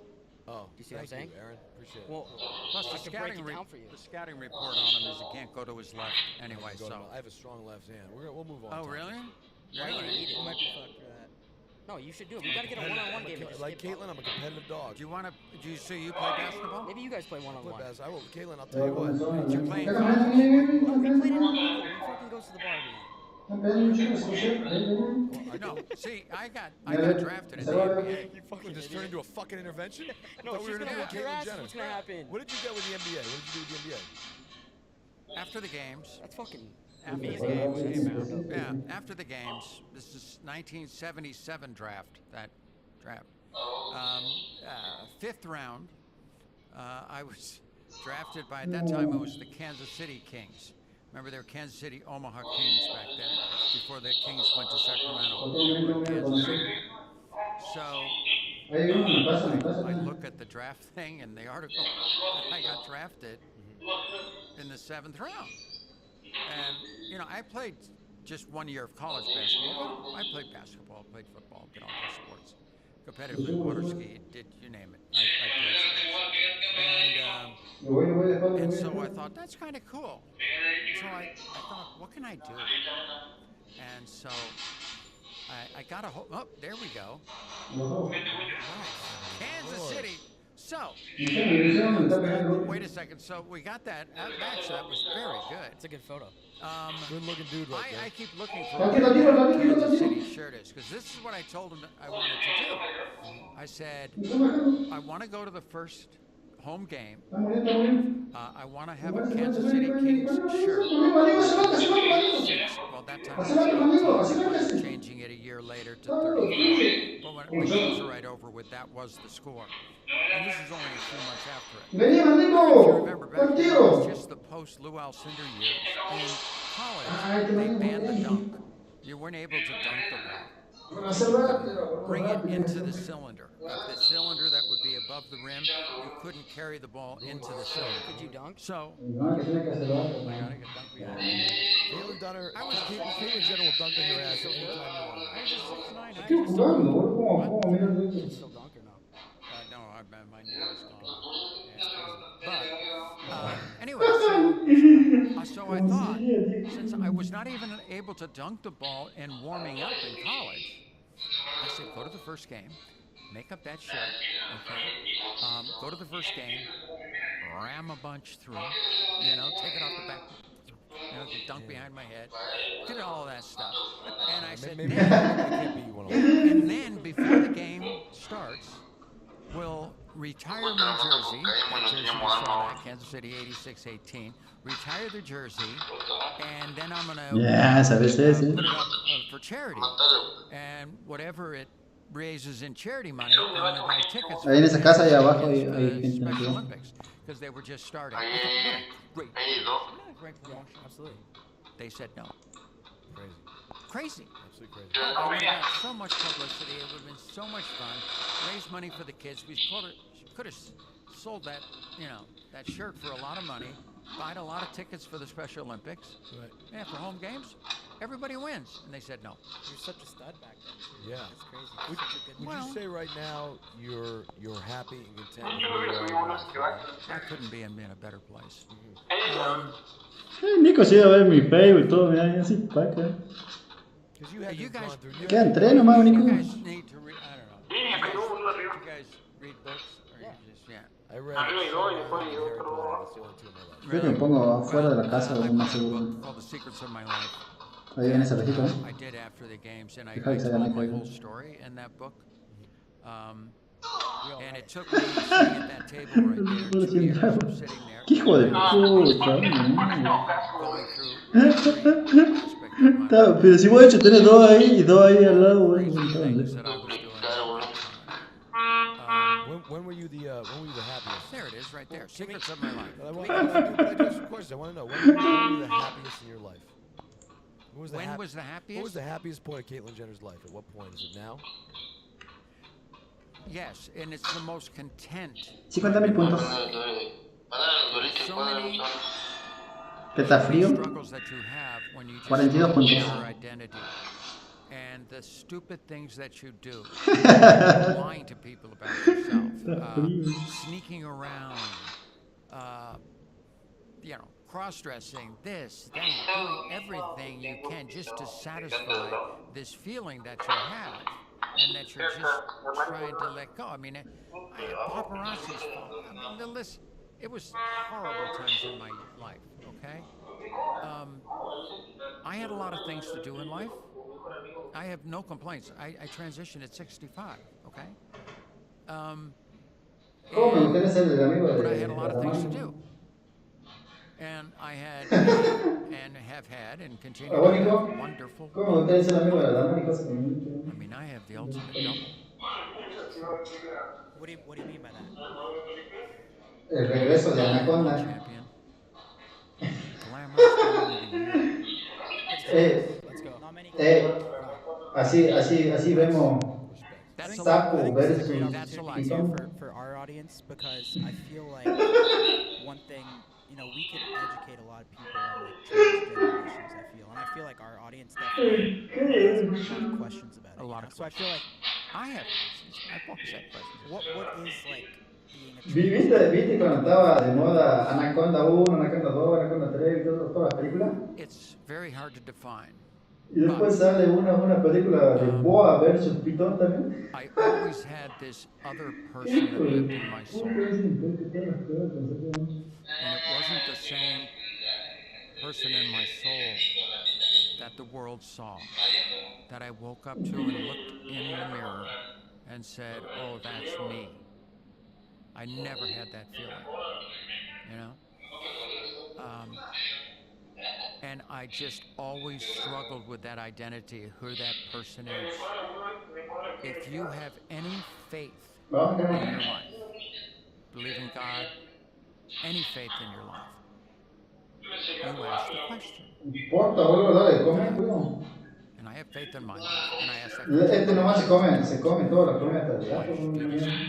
Oh, You see what I'm saying? you, Aaron. Appreciate it. Well, Plus, I could break it down for you. the scouting report on him is he can't go to his left anyway, Go to so. I have a strong left hand. We'll move on. Oh, really? Why do you need it? You might be fucked for that. No, you should do it. We gotta get a one-on-one game. And just Like skip Caitlin, I'm a competitive dog. Do you want to, so you play basketball? Maybe you guys play Play one-on-one. bas- I will. Caitlin, I'll tell you what. You play in No, we played it on the He fucking goes to the bar every night. No, see, I got drafted in the NBA. You fucking just turned into a fucking intervention? No, Thought we were she's gonna gonna do your Caitlyn ass. Jenner. What's gonna happen? What did you get with the NBA? What did you do with the NBA? After the games, That's fucking after the amazing. games, yeah, after the games, this is 1977 draft, that draft. 5th round, I was drafted by, at that time it was the Kansas City Kings. Remember, they were Kansas City Omaha Kings back then, before the Kings went to Sacramento. They were in Kansas City. So, I look at the draft thing and the article, I got drafted in the 7th round. And, I played just 1 year of college basketball, but I played basketball, played football, did all those sports. Competitively, water skied, did you name it. I played sports. And so I thought, that's kind of cool. So I thought, what can I do? And so I got a hold, oh, there we go. Kansas City. So, wait a second. So we got that. Actually, that was very good. It's a good photo. Good looking dude right there. I keep looking for where that Kansas City shirt is, because this is what I told him that I wanted to do. I said, I want to go to the first home game. I want to have a Kansas City Kings shirt. Well, that time I was changing it a year later to 34. But when the games were right over with, that was the score. And this is only a few months after it. If you remember back then, it was just the post-Lou Alcindor years. In college, they banned the dunk. You weren't able to dunk the ball. bring it into the cylinder. The cylinder that would be above the rim, you couldn't carry the ball into the cylinder. Could you dunk? So No, que tiene que hacerlo. I gotta get dunked behind me. Caitlyn Jenner will dunk on your ass anytime you want. I was just 6'9". Estoy jugando, boludo. ¿Cómo miras de Can you eso? still dunk or no? No, my knee is gone. Yeah, it's crazy. But anyway, so I thought, since I was not even able to dunk the ball and warming up in college, I said, go to the first game, make up that shirt, okay? Go to the first game, ram a bunch through, take it off the back, dunk behind my head, did all that stuff. And I said, and then before the game starts, we'll retire my jersey. That jersey you saw that, Kansas City 86-18. Retire the jersey, and then I'm gonna Esa vez es, put it up for charity, and whatever it raises in charity money, I'm gonna buy tickets. Ahí en esa casa allá abajo hay gente. Special Olympics, because they were just starting. I thought, what a great promotion. Absolutely. They said no. Crazy. Crazy. Absolutely crazy. I would have got so much publicity. It would have been so much fun. Raise money for the kids. We could have sold that, that shirt for a lot of money. Bought a lot of tickets for the Special Olympics. Right. Yeah, for home games. Everybody wins. And they said no. You're such a stud back then. Yeah. That's crazy. Would, Such a good would you say right now you're happy and content with where you are in life? I couldn't be in a better place. Nico se iba a ver mi Facebook y todo, mira, así para acá. You guys, ¿Qué entreno, más, Nico? You guys need to read, I don't know. You guys read books? Or you just, I read Harry Potter. That's the only two in my life. Creo que me pongo afuera de la casa, I más read a seguro. book called The Secrets of My Life. Ahí en ese registro, ¿no? I did after the games, and I Deja que se haga told my Nico. whole story in that book. And it took me sitting at that table right there, 2 years of sitting there. ¡Qué hijo de puta! Going through every aspect of my life. Pero si vos de hecho tenés dos ahí y dos ahí al lado, güey. Things that I was doing. When were you the happiest? There it is, right there. Secrets of my life. I do have some questions. I want to know when were you the happiest in your life? When was the happiest? What was the happiest point of Caitlyn Jenner's life? At what point? Is it now? Yes, and it's the most content. 50.000 puntos. So many ¿Qué está frío? struggles that you have when you just 42 don't know puntos. your identity. And the stupid things that you do. Lying to people about yourself. Sneaking around. Cross-dressing, this, that, doing everything you can just to satisfy this feeling that you have. And that you're just trying to let go. I mean, paparazzi's fault. I mean, the list, it was horrible times in my life, okay? I had a lot of things to do in life. I have no complaints. I transitioned at 65, okay? But I had a lot of things to do. And I had, and have had, and continue to have wonderful. I mean, I have the ultimate double. What do you mean by that? El regreso de Anaconda. Champion. Glamorous woman of the year. Let's go. Not many. Así vemos That's a Sapo lot. versus That's a lot. Pitón. For our audience, because I feel like one thing, we could educate a lot of people on like transgender issues. I feel like our audience definitely has a lot of questions about it. A lot of So I feel like I have questions. I've always had questions. what is like being a ¿Viste cuando estaba de moda Anaconda 1, Anaconda 2, Anaconda 3 y todas las películas? It's very hard to define. Y después sale una película de Boa versus Pitón también. I always had this other person that lived in my soul. And it wasn't the same person in my soul that the world saw. That I woke up to and looked in the mirror and said, oh, that's me. I never had that feeling, and I just always struggled with that identity, who that person is. If you have any faith in your life, believe in God, any faith in your life, you ask the question. Importa, boludo, dale, come, cuidado. and I have faith in my life, and I ask that Este nomás se question. come todo, la come hasta el Why, gato, no give me entiendo. some.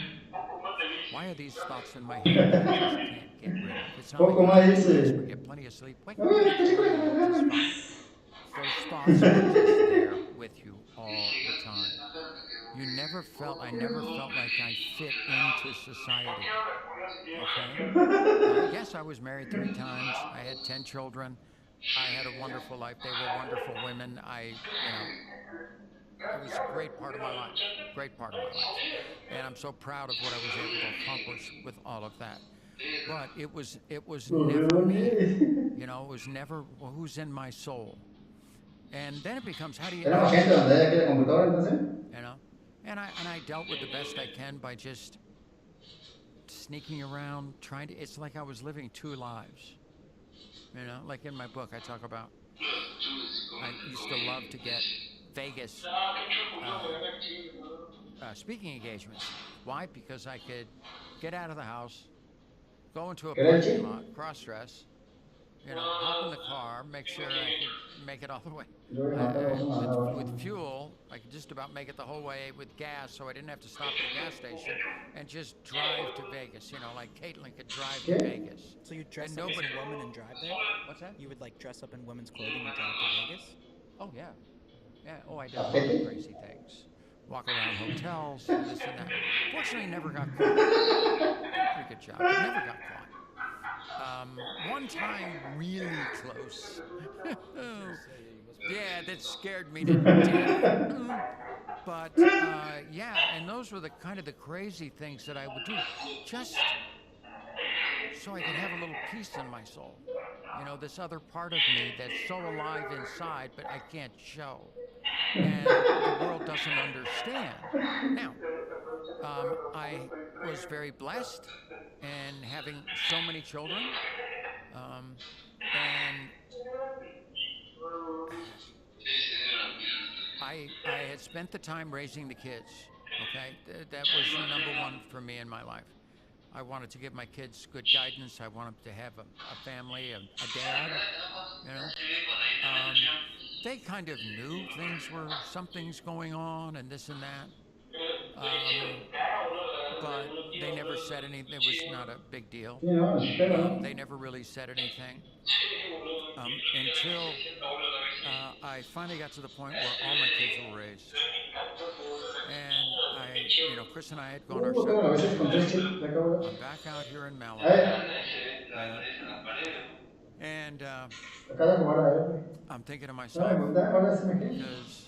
Why are these thoughts in my head that I just can't get rid of? It's not like Poco you más get rest or dice. get plenty of sleep. Wake A up ver, the next ¿qué se morning cuenta? and you're just fine. Those thoughts are just there with you all the time. I never felt like I fit into society. Okay? Yes, I was married 3 times. I had 10 children. I had a wonderful life. They were wonderful women. It was a great part of my life. Great part of my life. And I'm so proud of what I was able to accomplish with all of that. But it was never me. It was never who's in my soul. And then it becomes, how do you Tenemos gente donde haya aquí la computadora, entonces. And I dealt with the best I can by just sneaking around, it's like I was living 2 lives. Like in my book I talk about, I used to love to get Vegas speaking engagements. Why? Because I could get out of the house, go into a parking lot, cross-dress, hop in the car, make sure I could make it all the way. With fuel, I could just about make it the whole way with gas, so I didn't have to stop at a gas station and just drive to Vegas. Like Caitlin could drive to Vegas. So you'd dress up as a woman and drive there? What's that? You would dress up in women's clothing and drive to Vegas? Oh yeah. Yeah. Oh, I did a lot of crazy things. Walk around hotels, this and that. Fortunately, never got caught. Did a pretty good job, but never got caught. One time, really close. Yeah, that scared me to death. But yeah, and those were the kind of the crazy things that I would do, just so I could have a little peace in my soul. This other part of me that's so alive inside, but I can't show. And the world doesn't understand. Now, I was very blessed in having so many children, and I had spent the time raising the kids. Okay, that was number one for me in my life. I wanted to give my kids good guidance. I wanted to have a family, a dad. They kind of knew something's going on and this and that. But they never said anything. It was not a big deal. They never really said anything until I finally got to the point where all my kids were raised. And Chris and I had gone our separate ways. I'm back out here in Malibu. And I'm thinking to myself, because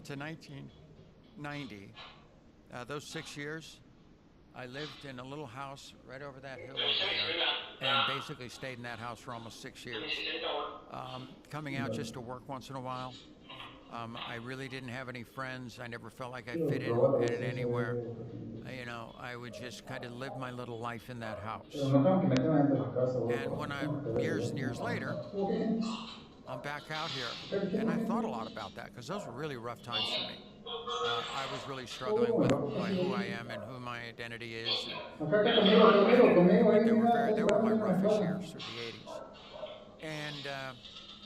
to 1990, those 6 years, I lived in a little house right over that hill over there, and basically stayed in that house for almost 6 years. Coming out just to work once in a while. I really didn't have any friends. I never felt like I fit in anywhere. I would just kind of live my little life in that house. And when years and years later, I'm back out here, and I thought a lot about that, because those were really rough times for me. I was really struggling with who I am and who my identity is. They were my roughest years through the 80s. And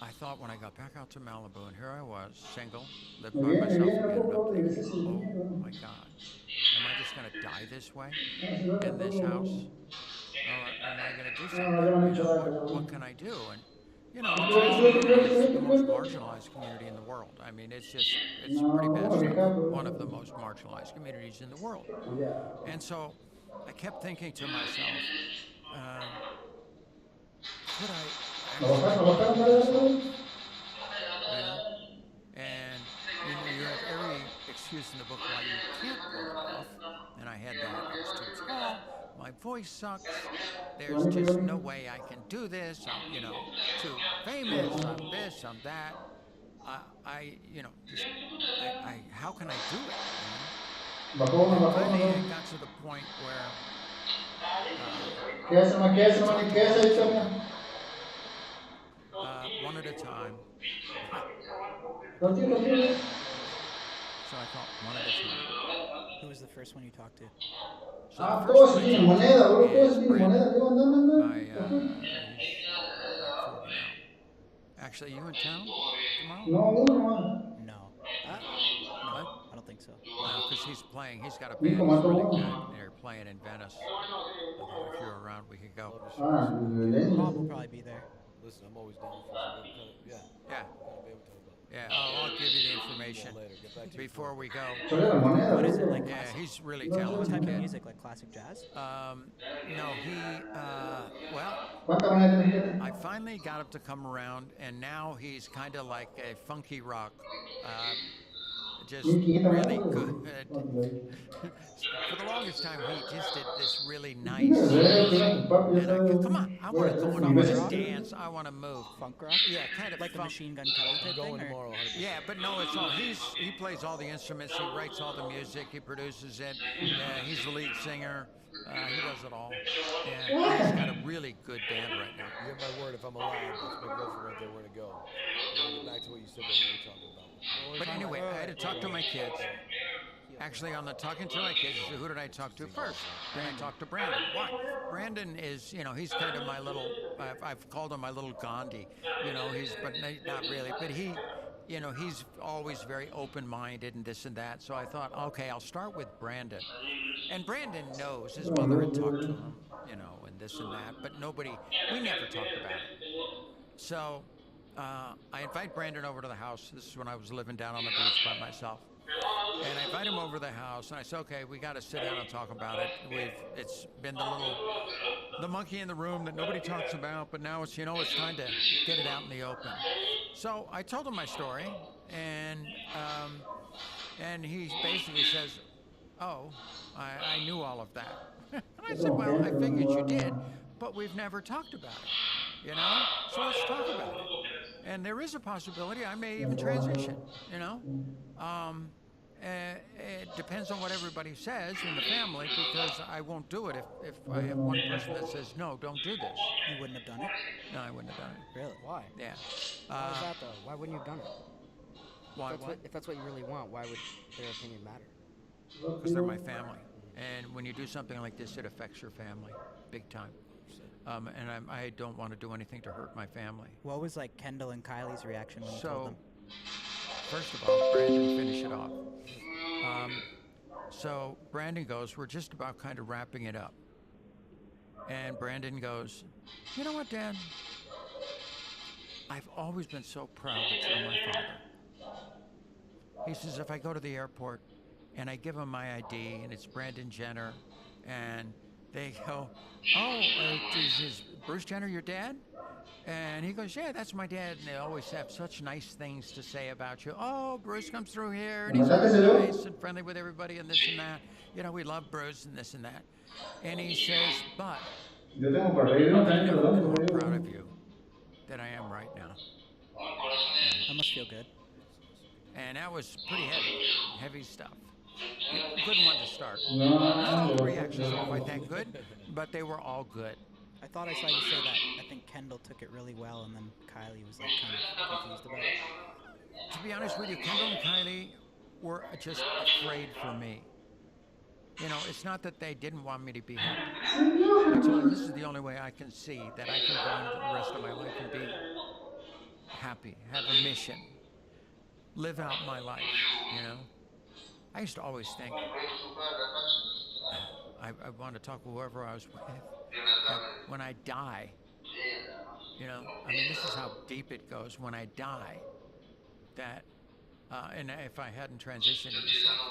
I thought when I got back out to Malibu, and here I was, single, lived by myself again, and I'm thinking, oh my God, am I just going to die this way in this house? Or am I going to do something? What can I do? And the trans community is the most marginalized community in the world. I mean, it's pretty bad stuff. One of the most marginalized communities in the world. And so I kept thinking to myself, could I actually, and you have every excuse in the book why you can't pull it off. And I had that. I was too tall. My voice sucks. There's just no way I can do this. I'm, too famous. I'm this. I'm that. How can I do it? And finally, I got to the point where one at a time. So I thought one at a time. Who was the first one you talked to? So the first one I talked to is Brandon. Actually, you in town tomorrow? No, no. No. What? I don't think so. Because he's playing. He's got a Sí, band. como He's otro really modo. good. They're playing in Venice. I thought if you're around, we could go. Ah, de Bob will probably be there. Listen, I'm always down for some yeah. Yeah. What kind of band we talking about? Yeah, I'll give you the information Later. Get back to you. before we go. Solo la moneda. What is it, ¿no? like Yeah, classic? he's really What talented type of kid. music? Like classic jazz? No, he, well, ¿Cuántas monedas tienes? I finally got him to come around, and now he's kind of like a funky rock. Just really good. For the longest time, he just did this really nice music. And I go, come on, I want to go and I want to dance. I want to move. Funk rock? Yeah, kind of Like a funk. Machine Gun Kelly type Going thing? Or? tomorrow, 100%. Yeah, but no, it's all he plays all the instruments, he writes all the music, he produces it. He's the lead singer. He does it all. Yeah, he's got a really good band right now. You have my word, if I'm allowed, that's my girlfriend right there, where to go. Get back to what you said that we were talking about. But anyway, I had to talk to my kids. Actually, on the talking to my kids, who did I talk to first? Then I talked to Brandon. Why? Brandon is, he's kind of my little, I've called him my little Gandhi. But not really. But he's always very open-minded and this and that. So I thought, okay, I'll start with Brandon. And Brandon knows his mother had talked to him, and this and that. But we never talked about it. So I invite Brandon over to the house. This is when I was living down on the beach by myself. And I invite him over to the house, and I say, okay, we got to sit down and talk about it. It's been the monkey in the room that nobody talks about, but now it's time to get it out in the open. So I told him my story, and he basically says, oh, I knew all of that. I said, well, I figured you did, but we've never talked about it, So let's talk about it. And there is a possibility I may even transition, It depends on what everybody says in the family, because I won't do it if I have one person that says, no, don't do this. You wouldn't have done it? No, I wouldn't have done it. Really? Why? Yeah. Why is that, though? Why wouldn't you have done it? Why? If that's what you really want, why would their opinion matter? Because they're my family. And when you do something like this, it affects your family big time. And I don't want to do anything to hurt my family. What was like Kendall and Kylie's reaction when you told them? First of all, Brandon, finish it off. So Brandon goes, we're just about kind of wrapping it up. And Brandon goes, you know what, Dad? I've always been so proud that you're my father. He says, if I go to the airport and I give him my ID and it's Brandon Jenner, and they go, oh, is Bruce Jenner your dad? And he goes, yeah, that's my dad. And they always have such nice things to say about you. Oh, Bruce comes through here, and he's always nice and friendly with everybody and this and that. We love Bruce and this and that. And he says, but I've never been more proud of you than I am right now. That must feel good. And that was pretty heavy stuff. Good one to start. Not all the reactions were quite that good, but they were all good. I thought I saw you say that. I think Kendall took it really well, and then Kylie was like kind of confused about it. To be honest with you, Kendall and Kylie were just afraid for me. It's not that they didn't want me to be happy. I told them this is the only way I can see that I can go into the rest of my life and be happy, have a mission, live out my life, I used to always think, I want to talk to whoever I was with, that when I die, this is how deep it goes. When I die, that, and if I hadn't transitioned and stuff,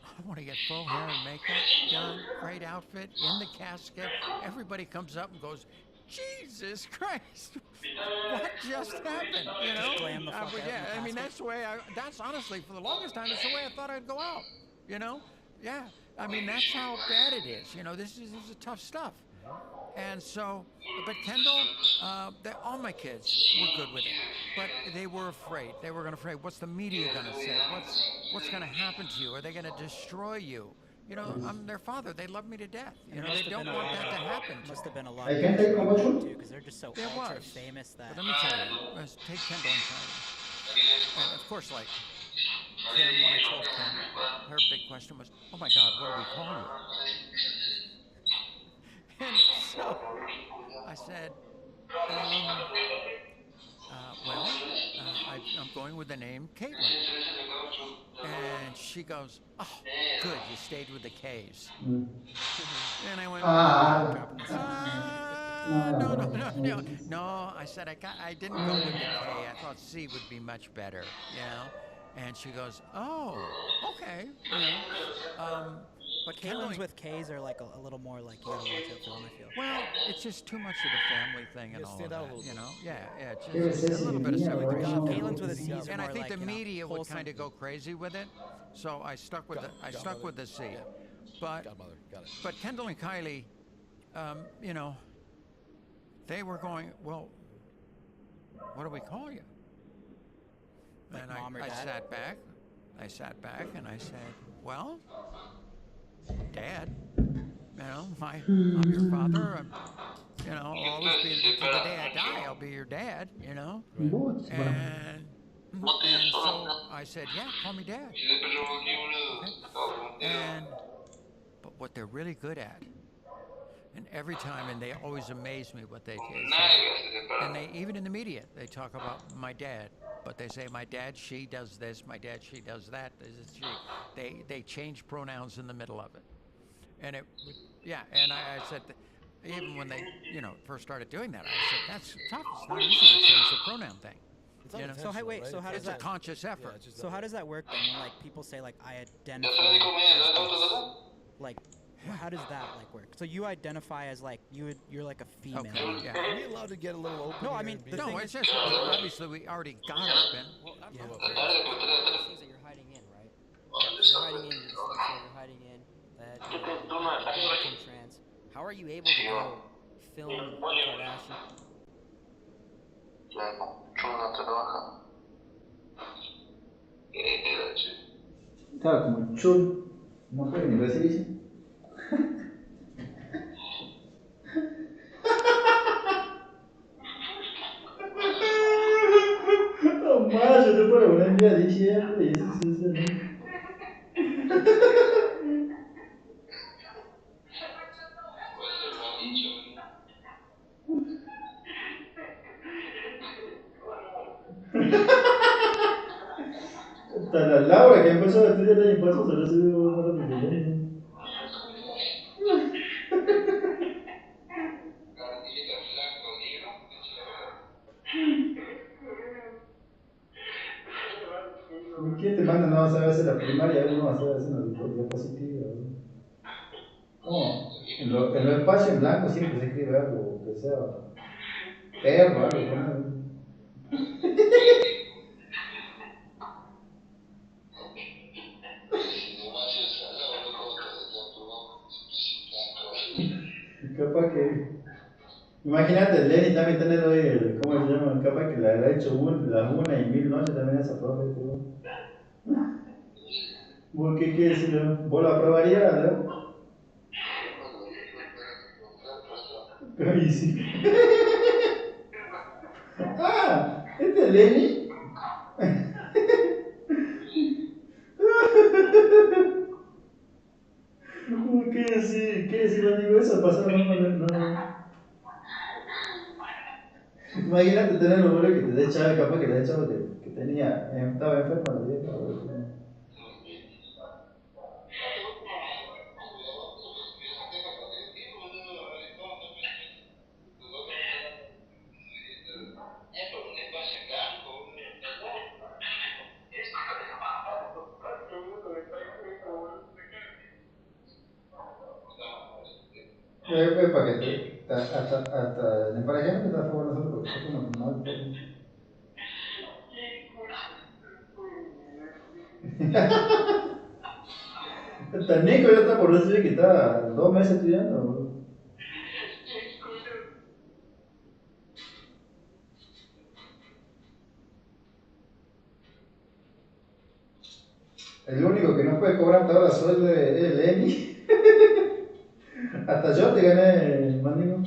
I want to get full hair and makeup done, great outfit, in the casket. Everybody comes up and goes, Jesus Christ, what just happened? Just glam the fuck out in the casket. That's the way that's honestly, for the longest time, that's the way I thought I'd go out, Yeah, that's how bad it is. This is tough stuff. And so, but Kendall, all my kids were good with it, but they were afraid. They were afraid. What's the media going to say? What's going to happen to you? Are they going to destroy you? I'm their father. They love me to death. They don't want that to happen. Must have been a lot of pressure on them too, because they're just so ultra famous that. But let me tell you, let's take Kendall and Kylie. And of course, like Kim, when I told Kim, her big question was, "Oh my God, what do we call you?" And so I said, I'm going with the name Caitlin. And she goes, oh, good, you stayed with the K's. And I went, no. I said, I didn't go with the K. I thought C would be much better, you know? And she goes, oh, okay, you know. But Caitlin's with K's are like a little more like you gotta watch out for them, I feel. Well, it's just too much of the family thing and all of that, you know? Yeah, Debe it's ser just a little bit of everything. Caitlin's with a C is And more I think like, the you know, media would wholesome. kind of go crazy with it, so I stuck with the C. Yeah. But Godmother, got it. but Kendall and Kylie, you know, they were going, well, what do we call you? Like And mom or I dad? sat back and I said, well, Dad, you know, I'm your father. You know, I'll always be to the day I die. I'll be your dad. You know, and so I said, yeah, call me Dad. Okay. But what they're really good at, and every time, and they always amaze me what they say. And they even in the media, they talk about my dad. But they say, my dad, she does this, my dad, she does that, this is she. They change pronouns in the middle of it. And and I said, even when they, you know, first started doing that, I said, that's tough, it's not easy to change the pronoun thing. You know? So hey, wait, so how does It's that... a conscious effort. So how does that work then when like people say like, I identify as this? Like, how does that like work? So you identify as like you're like a female. Okay, yeah. Are we allowed to get a little open? No, here I mean, and be- the No, thing it's is- just, obviously we already got open. Well, I'm Yeah. things that you're hiding in, right? So you're hiding in your dyslexia, you're hiding in that you become trans. How are you able to go film Kardashian? Estaba como chul. No puede ni recibirse. No más, yo te puedo poner el día de diciembre y eso sí, hasta la Laura que empezó a estudiar el año pasado se recibió más rápido que yo. ¿Quién te manda? No vas a hacer la primaria, no vas a hacer una diapositiva. No, en lo espacio en blanco siempre se escribe algo que sea perro, algo con algo. Capaz que. Imagínate, Lenny también tener hoy, ¿cómo se llama? Capaz que le habrá hecho las 1:1000 noches también a esa profe. ¿Vos qué quieres decir? ¿Vos la aprobarías, Leo? Ay, sí. Ah, ¿este es Lenny? ¿Qué decir cuando digo eso? Pasar no. Imagínate tener un boludo que te dé chave, capaz que te dé chave que tenía, estaba enferma la vieja. Es para que hasta el emparejamiento está a favor de nosotros porque fue como que mal. Hasta Nico ya está por decir que está 2 meses estudiando. El único que no puede cobrar hasta ahora sueldo es el Emi. Hasta yo te gané, Mandingo.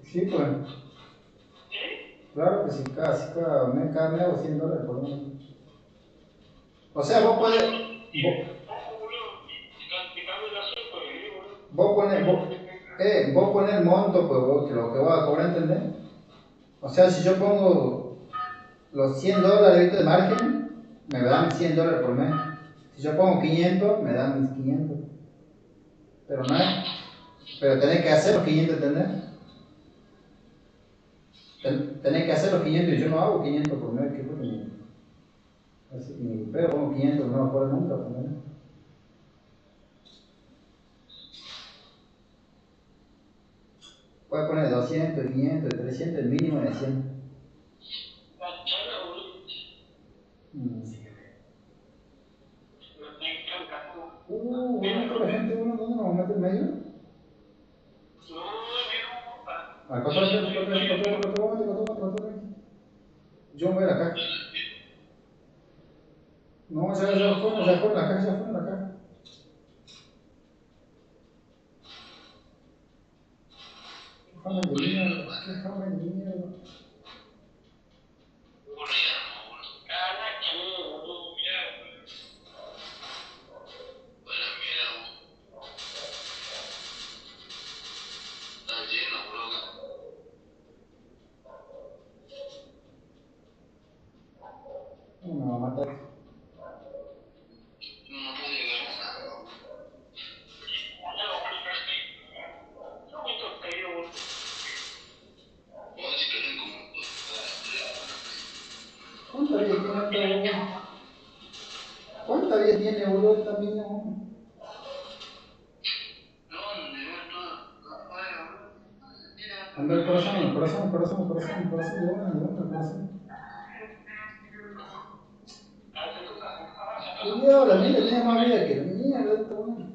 Sí, pues. Claro que sí, cada mes hago $100 por lo menos. O sea, vos podés. vos poner el monto, pues vos, que lo que vas a cobrar, ¿entendés? O sea, si yo pongo los $100 de margen, me dan $100 por mes. Si yo pongo 500, me dan mis 500. Pero no es. Pero tenés que hacer los 500, ¿entendés? Tenés que hacer los 500 y yo no hago 500 por mes, que es lo que me. Así que ni pero pongo 500, no me acuerdo nunca, ¿entendés? Puedes poner 200, 500, 300, el mínimo de 100. Bueno, la gente, bueno, ¿dónde nos vamos a meter en medio? Acá. Yo voy a la caja. No, ya fue la caja. Qué fama de mierda. No me va a matar. ¿Cuánta vida tiene, boludo, esta mina? Anda el corazón, de una. Cuidado, la mina tenía más vida que la mierda, esta buena.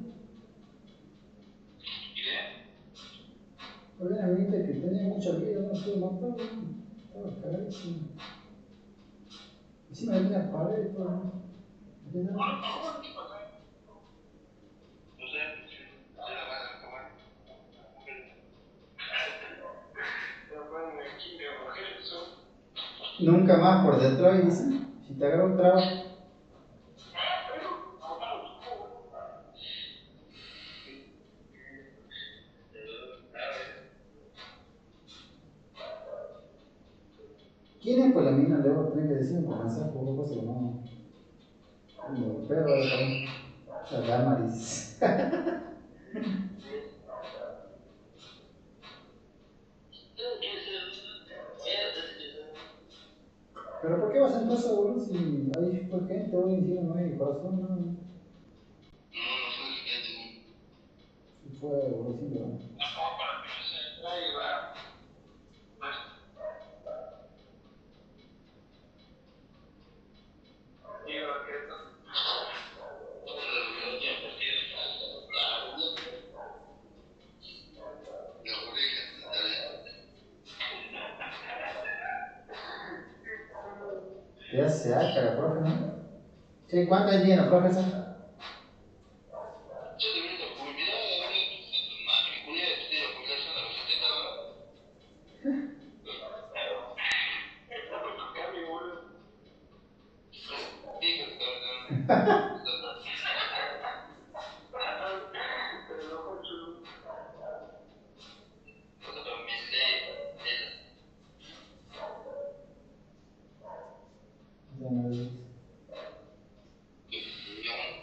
Había una minita que tenía mucha vida, no se pudo matar, estaba cagadísima. Encima de una pared y todo. Nunca más por Detroit, dicen. Si te agarra un trago. ¿Quién es por la mina? Le voy a tener que decir por mensaje o algo cosa que no. Ni perro de también. La gama dice. Pero ¿por qué vas en casa, boludo? Si hay gente hoy encima no hay corazón, no. Si fue, boludo, sin duda. Ya se hace la profe, ¿no? Sí, ¿cuántas tiene la profe esa?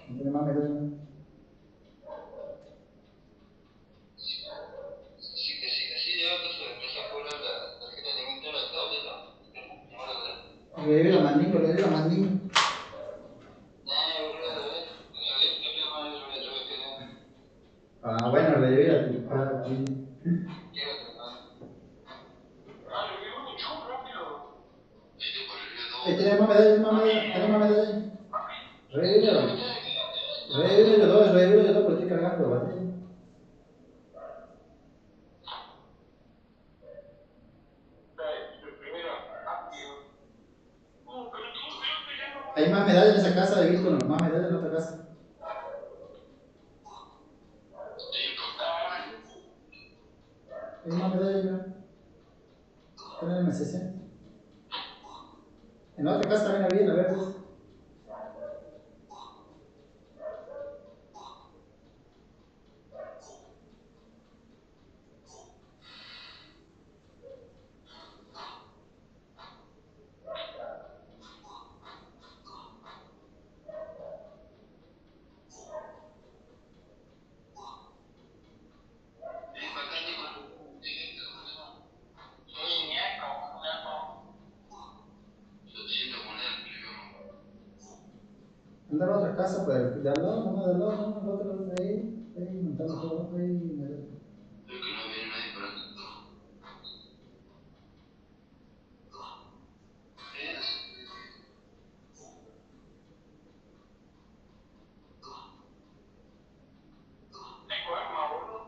No tiene más medalla. Le dio la mandingo. Ah, bueno, le dio a tu padre. Tenemos medalla. Revive yo dos, pero estoy cargando, ¿vale? Hay más medallas en esa casa, he visto más medallas en otra casa. Hay más medallas ya. Están en el MCC. En la otra casa también había, a ver. Anda a la otra casa, pues, de al lado, nomás de al lado, nomás, la otra, ahí, montando todo abajo, ahí, Creo que no viene nadie por aquí. Tengo arma, boludo.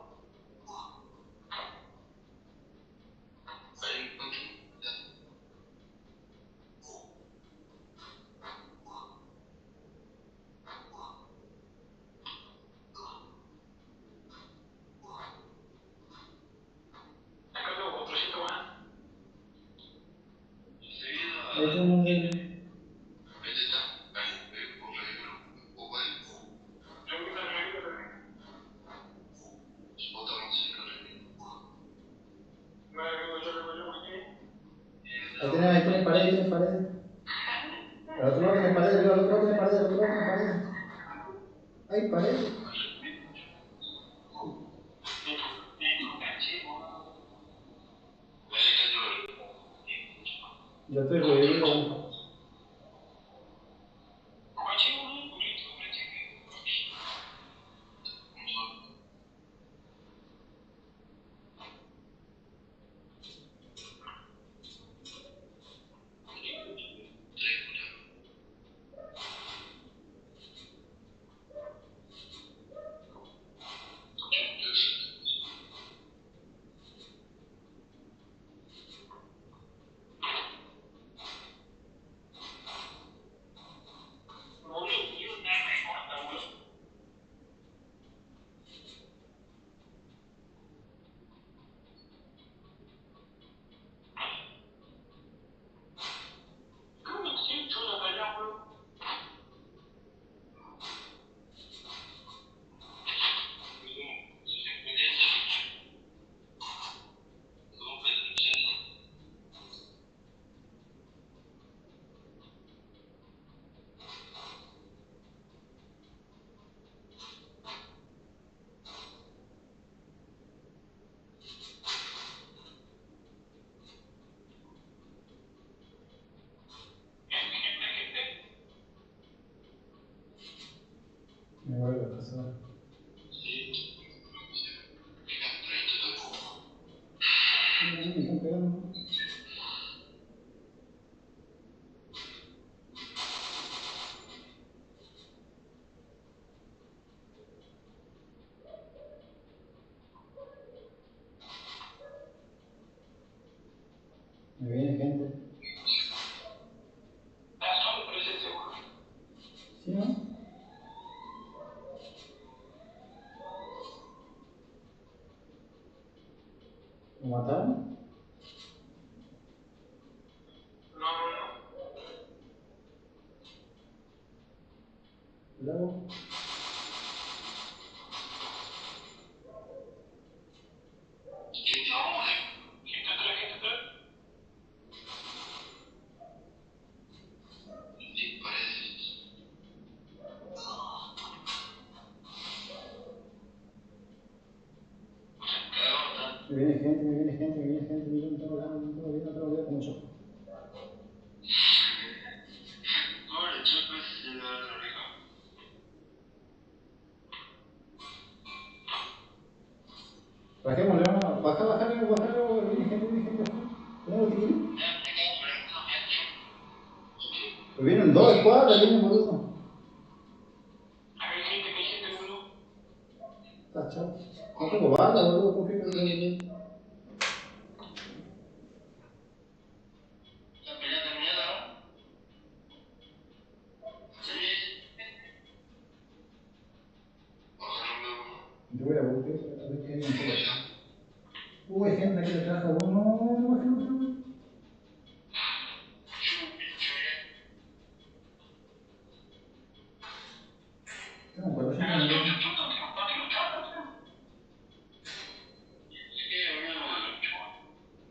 Ahí, aquí. Acá tengo 400 más. ahí tenemos el... Ahí está. Ahí, revívelo. O ahí. Revívelo. Bota más cerca, revívelo. Me revivo yo, aquí. Ahí tiene pared, tiene pared. Al otro lado tiene pared, al otro lado tiene pared, al otro lado tiene pared. Hay pared. Yo estoy revivido. Me voy a casar. Me están pegando. Me viene gente. ¿Estás solo por ese seguro? ¿Sí, no? ¿Lo mataron? No. Luego. Gente atrás. Sí, paredes. Me viene gente, me viene gente, no tengo idea cómo yo. Pobre Choco, ese se le va a la oreja. Bajémosle, vamos, baja, viene gente. ¿Tenemos tiquín? Pues vienen dos escuadras, vienen boludo. Hay gente, boludo. Está chao. No tengo bala, boludo, ¿por qué no tengo? ¿Están peleando en mierda, no? Sí. Bajaron luego. Yo voy a buscar, a ver qué hay en todo. Hay gente aquí detrás, no, bajemos. Tengo 400 millones.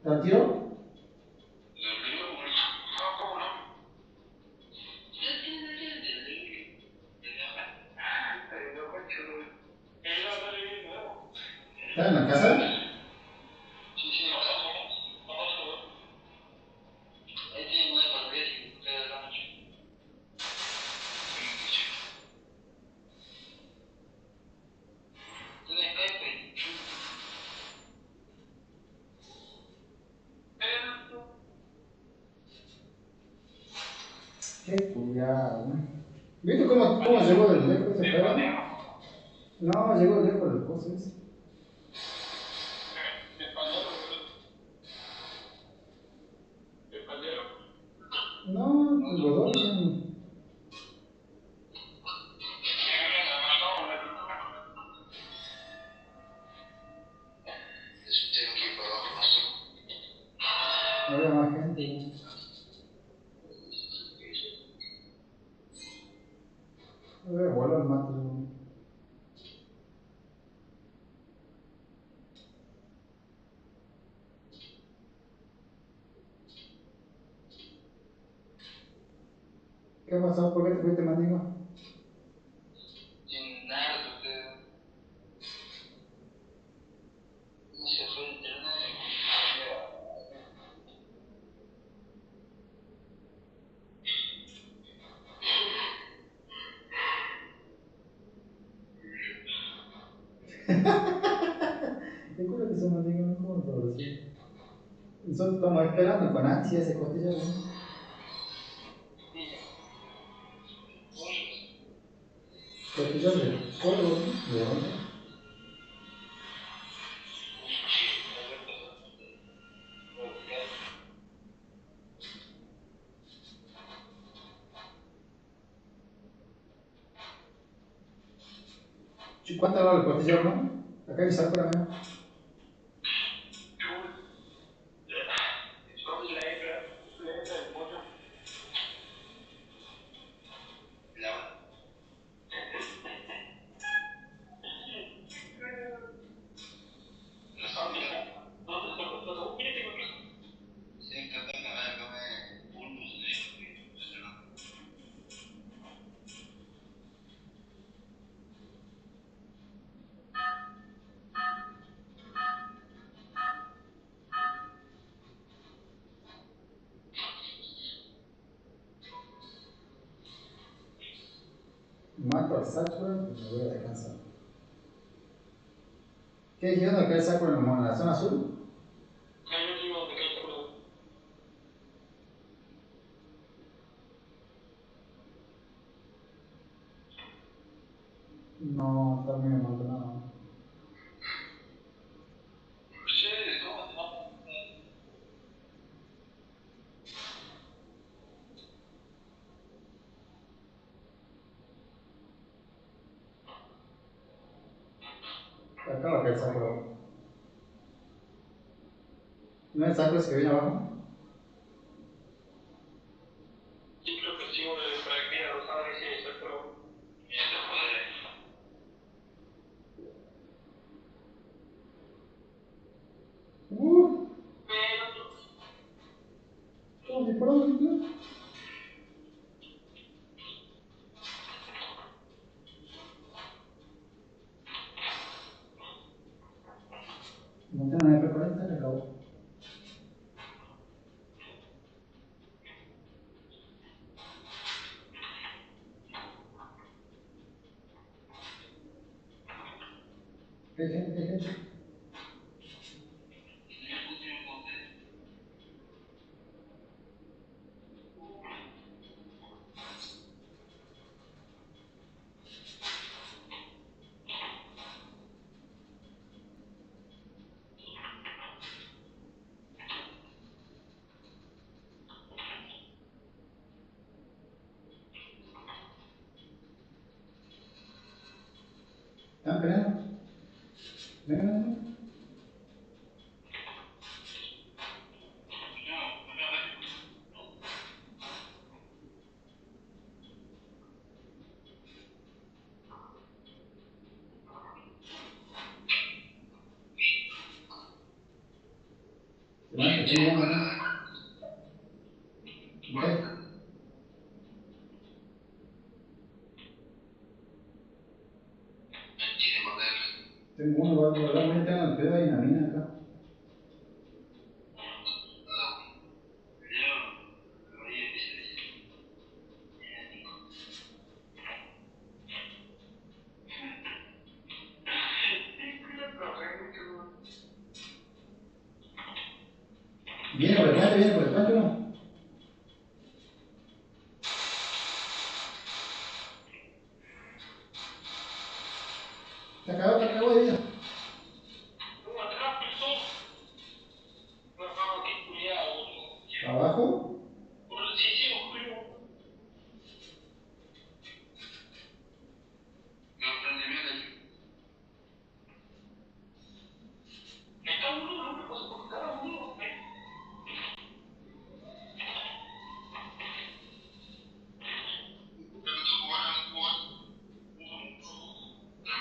¿Te han tirado? ¿Estás en la casa? Sí, ahí tienen una patrulla que ustedes van a hacer. Qué cuidado, güey. ¿Viste cómo llegó del lejos ese perro? No, llegó lejos del coso ese. No, el jugador bien. Había más gente, ¿no? A ver, vuelvo al mate, ¿no? ¿Qué pasó? ¿Por qué te fuiste, Mandingo? Sin nada, usted. No se fue de internet. Qué culo que se Mandingo, no como todo así. Nosotros estamos esperando con ansia ese costillero, ¿no? Costillero de pollo, ¿no? ¿De dónde? ¿Cuánto vale el costillero, no? Acá hay sal para mí. Mato al Sakura y me voy a descansar. ¿Qué dijeron acá el Sakura en la zona azul? No, está muy abandonado. Acá va a caer el Sakura. ¿No es el Sakura ese que viene abajo? Sí, creo que sí, para que viene rosado ese Sakura. Mierda, madre. ¿Cómo disparado, tío? No tengo nada que preparar, se acabó. ¿Qué gente, qué gente? ¿Están peleando? Venga, venga. Levanta, ¿qué llama, no? ¿Qué? Tengo uno, va a guardar, voy a tener el pedo ahí en la mina acá. Viene por el puente, uno. Te acabó de vida. ¿Abajo?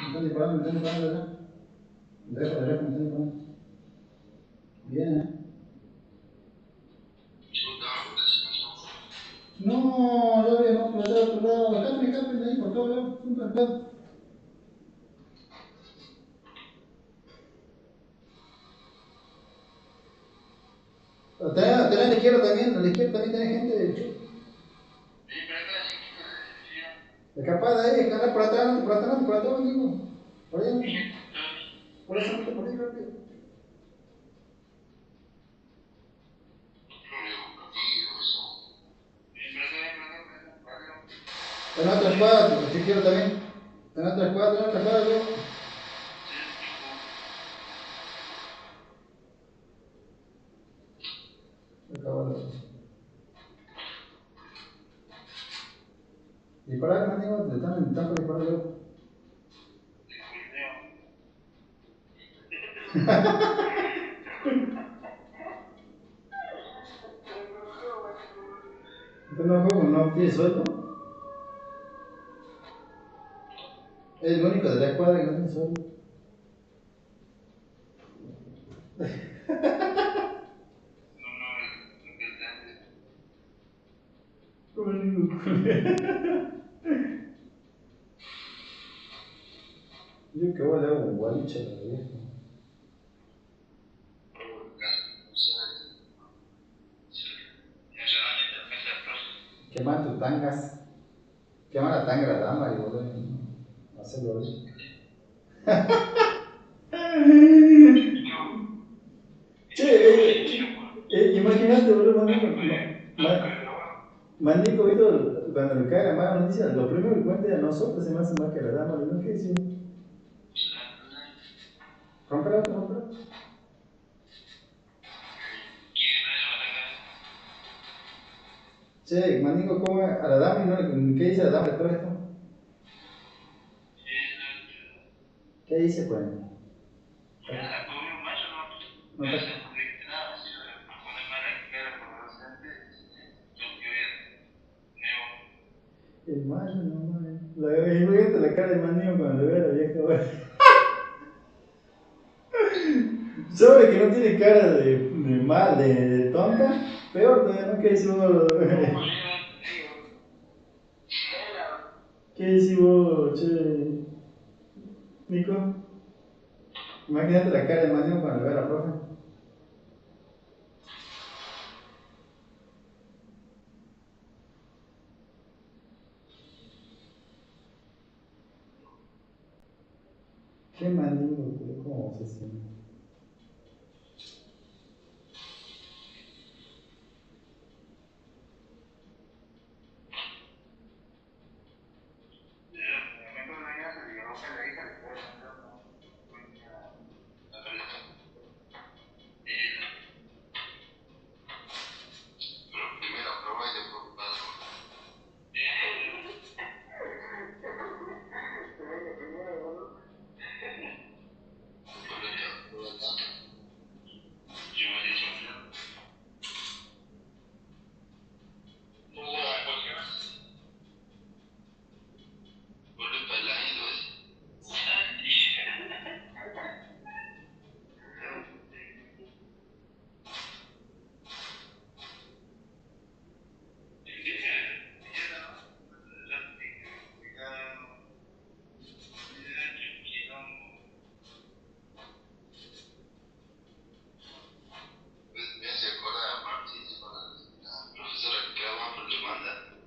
Me están disparando acá. De lejos, me están disparando. Bien, No, yo había no, por allá, otro lado. Escapen ahí, por todos lados. Punto de plata. Tenés a la izquierda también, tenés gente de hecho. Escapá de ahí, escapá por atrás, digo. Por ahí, por ahí, rápido. Tenés otra escuadra, te quiero también. Tenés otra escuadra, yo. Disparar, man, digo, te están por disparar yo. ¿Usted no juega no tiene sueldo? Es el único de la escuadra que no tiene sueldo. Como ningún yo que voy a dar un gualicho a la vieja. Queman tus tangas. Queman la tanga a la dama y vuelven a hacerlo ahí. Che, imagínate, boludo, Mandico, cuando le cae la mala noticia, lo primero que cuenta a nosotros se me hace más que la dama, ¿no? ¿Qué decimos? Rómpela. Che, Mandico, ¿cómo a la dama y no, qué dice la dama de todo esto? ¿Qué dice, pues? No está. El mayo, no mames. Imagínate la cara de Mandico cuando le ve a la vieja, güey. Sobre que no tiene cara de mal, de tonta, peor todavía, ¿no? ¿Qué dice vos? ¿Qué dice vos, che? Nico? Imagínate la cara de Mandico cuando le ve a la profe. Qué Mandico, ¿cómo se siente?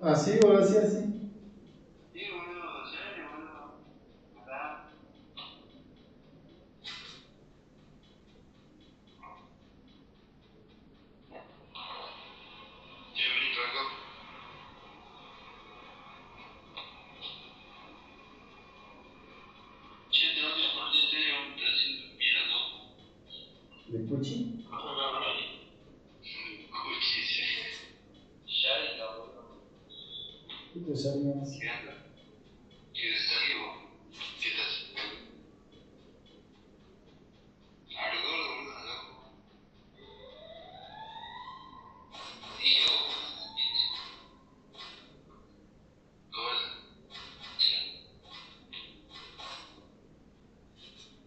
Así, o así. Pues aliens. ¿Qué anda? ¿Quieres algo? ¿Qué estás? Ardor, boludo, no. Tío, gorda.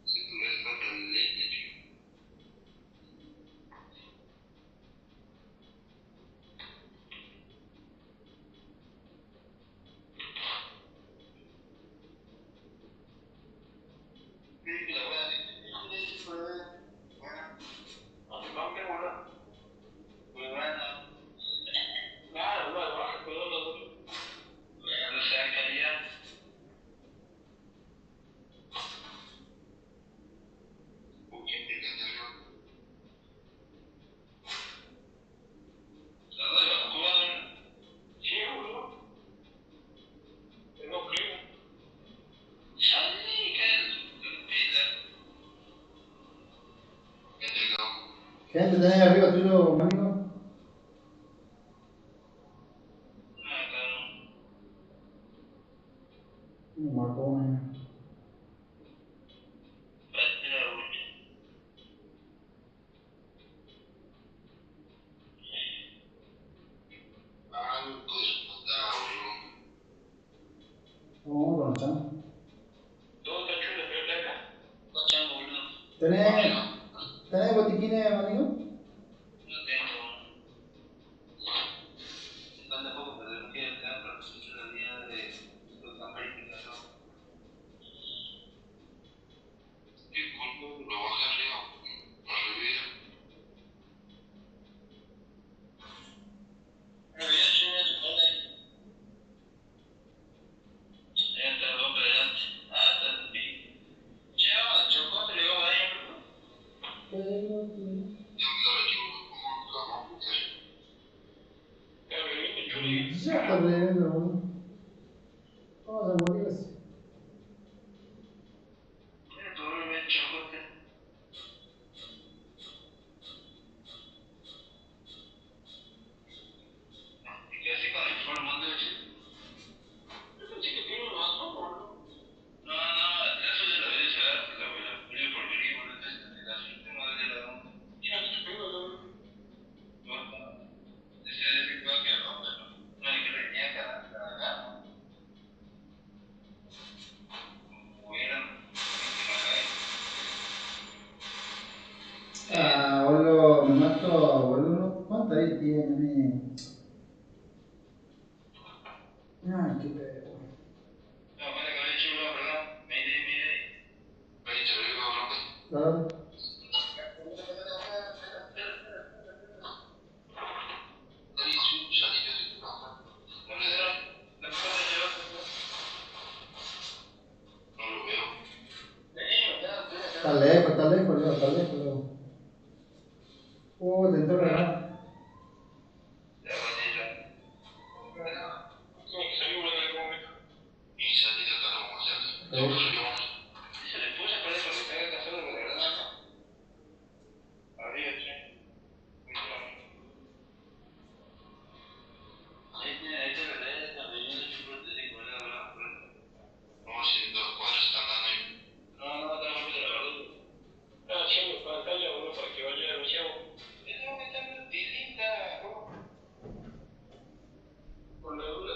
Si tú eres falta de leche, chico. Película buena, sí. Bueno, hombre, boludo. Muy bueno. Claro, no, baja con uno duro. Bueno, sacaría. Gente que anda arriba. ¿A dónde vas jugando? Sí, boludo. Tengo primo. Salí, que pila. Entregado. Gente, tenés arriba tuyo, amigo. Ah, claro. Marcó una. Patria, uy. Ah, no puedes contar, boludo. Vamos con los chamos. Todo está chulo, pero acá. Está chango, boludo. ¿Tenés botiquines, amigo? No tengo. Falta poco, pero no quiero quedar para las 8 de la día de camperitas, ¿no? Disculpa, lo bajé arriba. Arriba. Pero ya se me supone. Ya está el hombre delante. Ah, está el pico. Che, vamos de chocote, le vamos a ir, boludo. Ya me da la chulo, como acabamos, mujer. Gabrielito, chuli. Ya está bebiendo, boludo. Vamos a morir así. Probablemente chocote. ¿Y qué hace con el formando ese? Yo pensé que tiene un mazón, boludo. No, eso ya lo había cerrado, la puse por venir, boludo. Entonces, la suerte no de la onda. Mira, qué pego, boludo. Ese creo que rompe, ¿no? No, y que tenía canal, la gana. Hubieran, Ah, boludo, me mato, boludo. ¿Cuánto ahí tiene, mi? Ay, qué pedo. no, bueno, que había chulo, perdón. Mayday. Ahí te lo digo, rompe. Dale. No lo veo. Está lejos, Leo, está lejos, Leo. Te entró la gana. Ya va a tirar. Tiene que salir uno en algún momento. Y salir acá lo vamos a hacer. Vamos a subir, vamos. Se le puso a perder porque se haga casado, pero de verdad no. Arriba, che. Ahí tiene la ley, también yo chulo, te digo, era la puerta. No, si 2 cuadras están dando ahí. No, está golpe de la verdura. Estaba haciendo pantalla, boludo, para que vaya anunciado. Eso me está dando tilita, por la duda.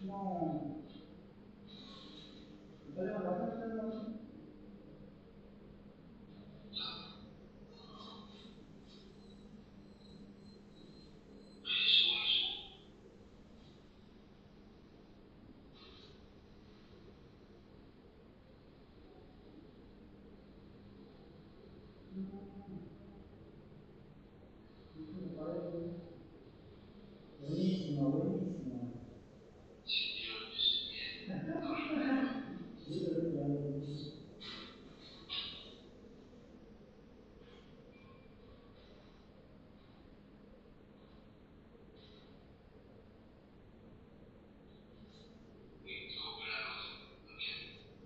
No. ¿Está levantando? ¿Está levantando? Buenísimo, buenísimo.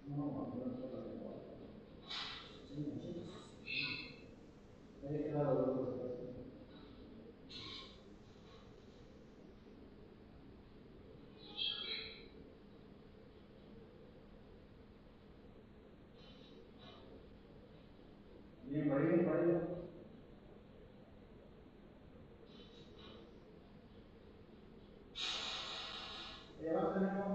No, hay que dar los espacios. Bien, para ir, para ir. Va a tenerlo.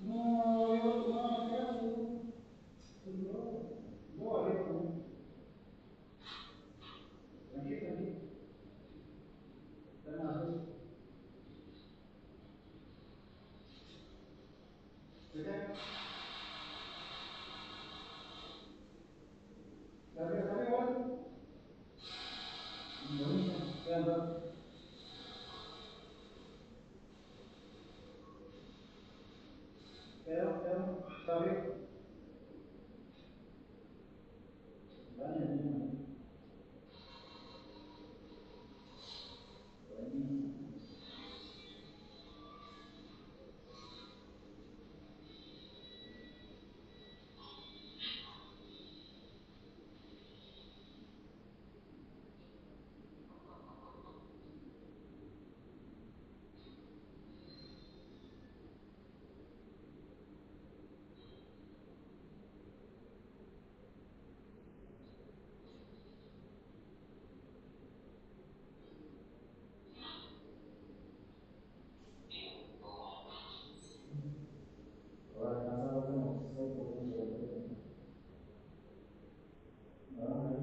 No, yo no, quédate. Yo arriba también. Tranquilo, tranquilo. Está más luz. ¿Está arriba, está arriba, ¿vale? Buenísimo. Quedan dos. Quedan. Está arriba. Vale, bien. Buenísimo. Ahora descansar, bueno, 6% de batería. Vamos ahí.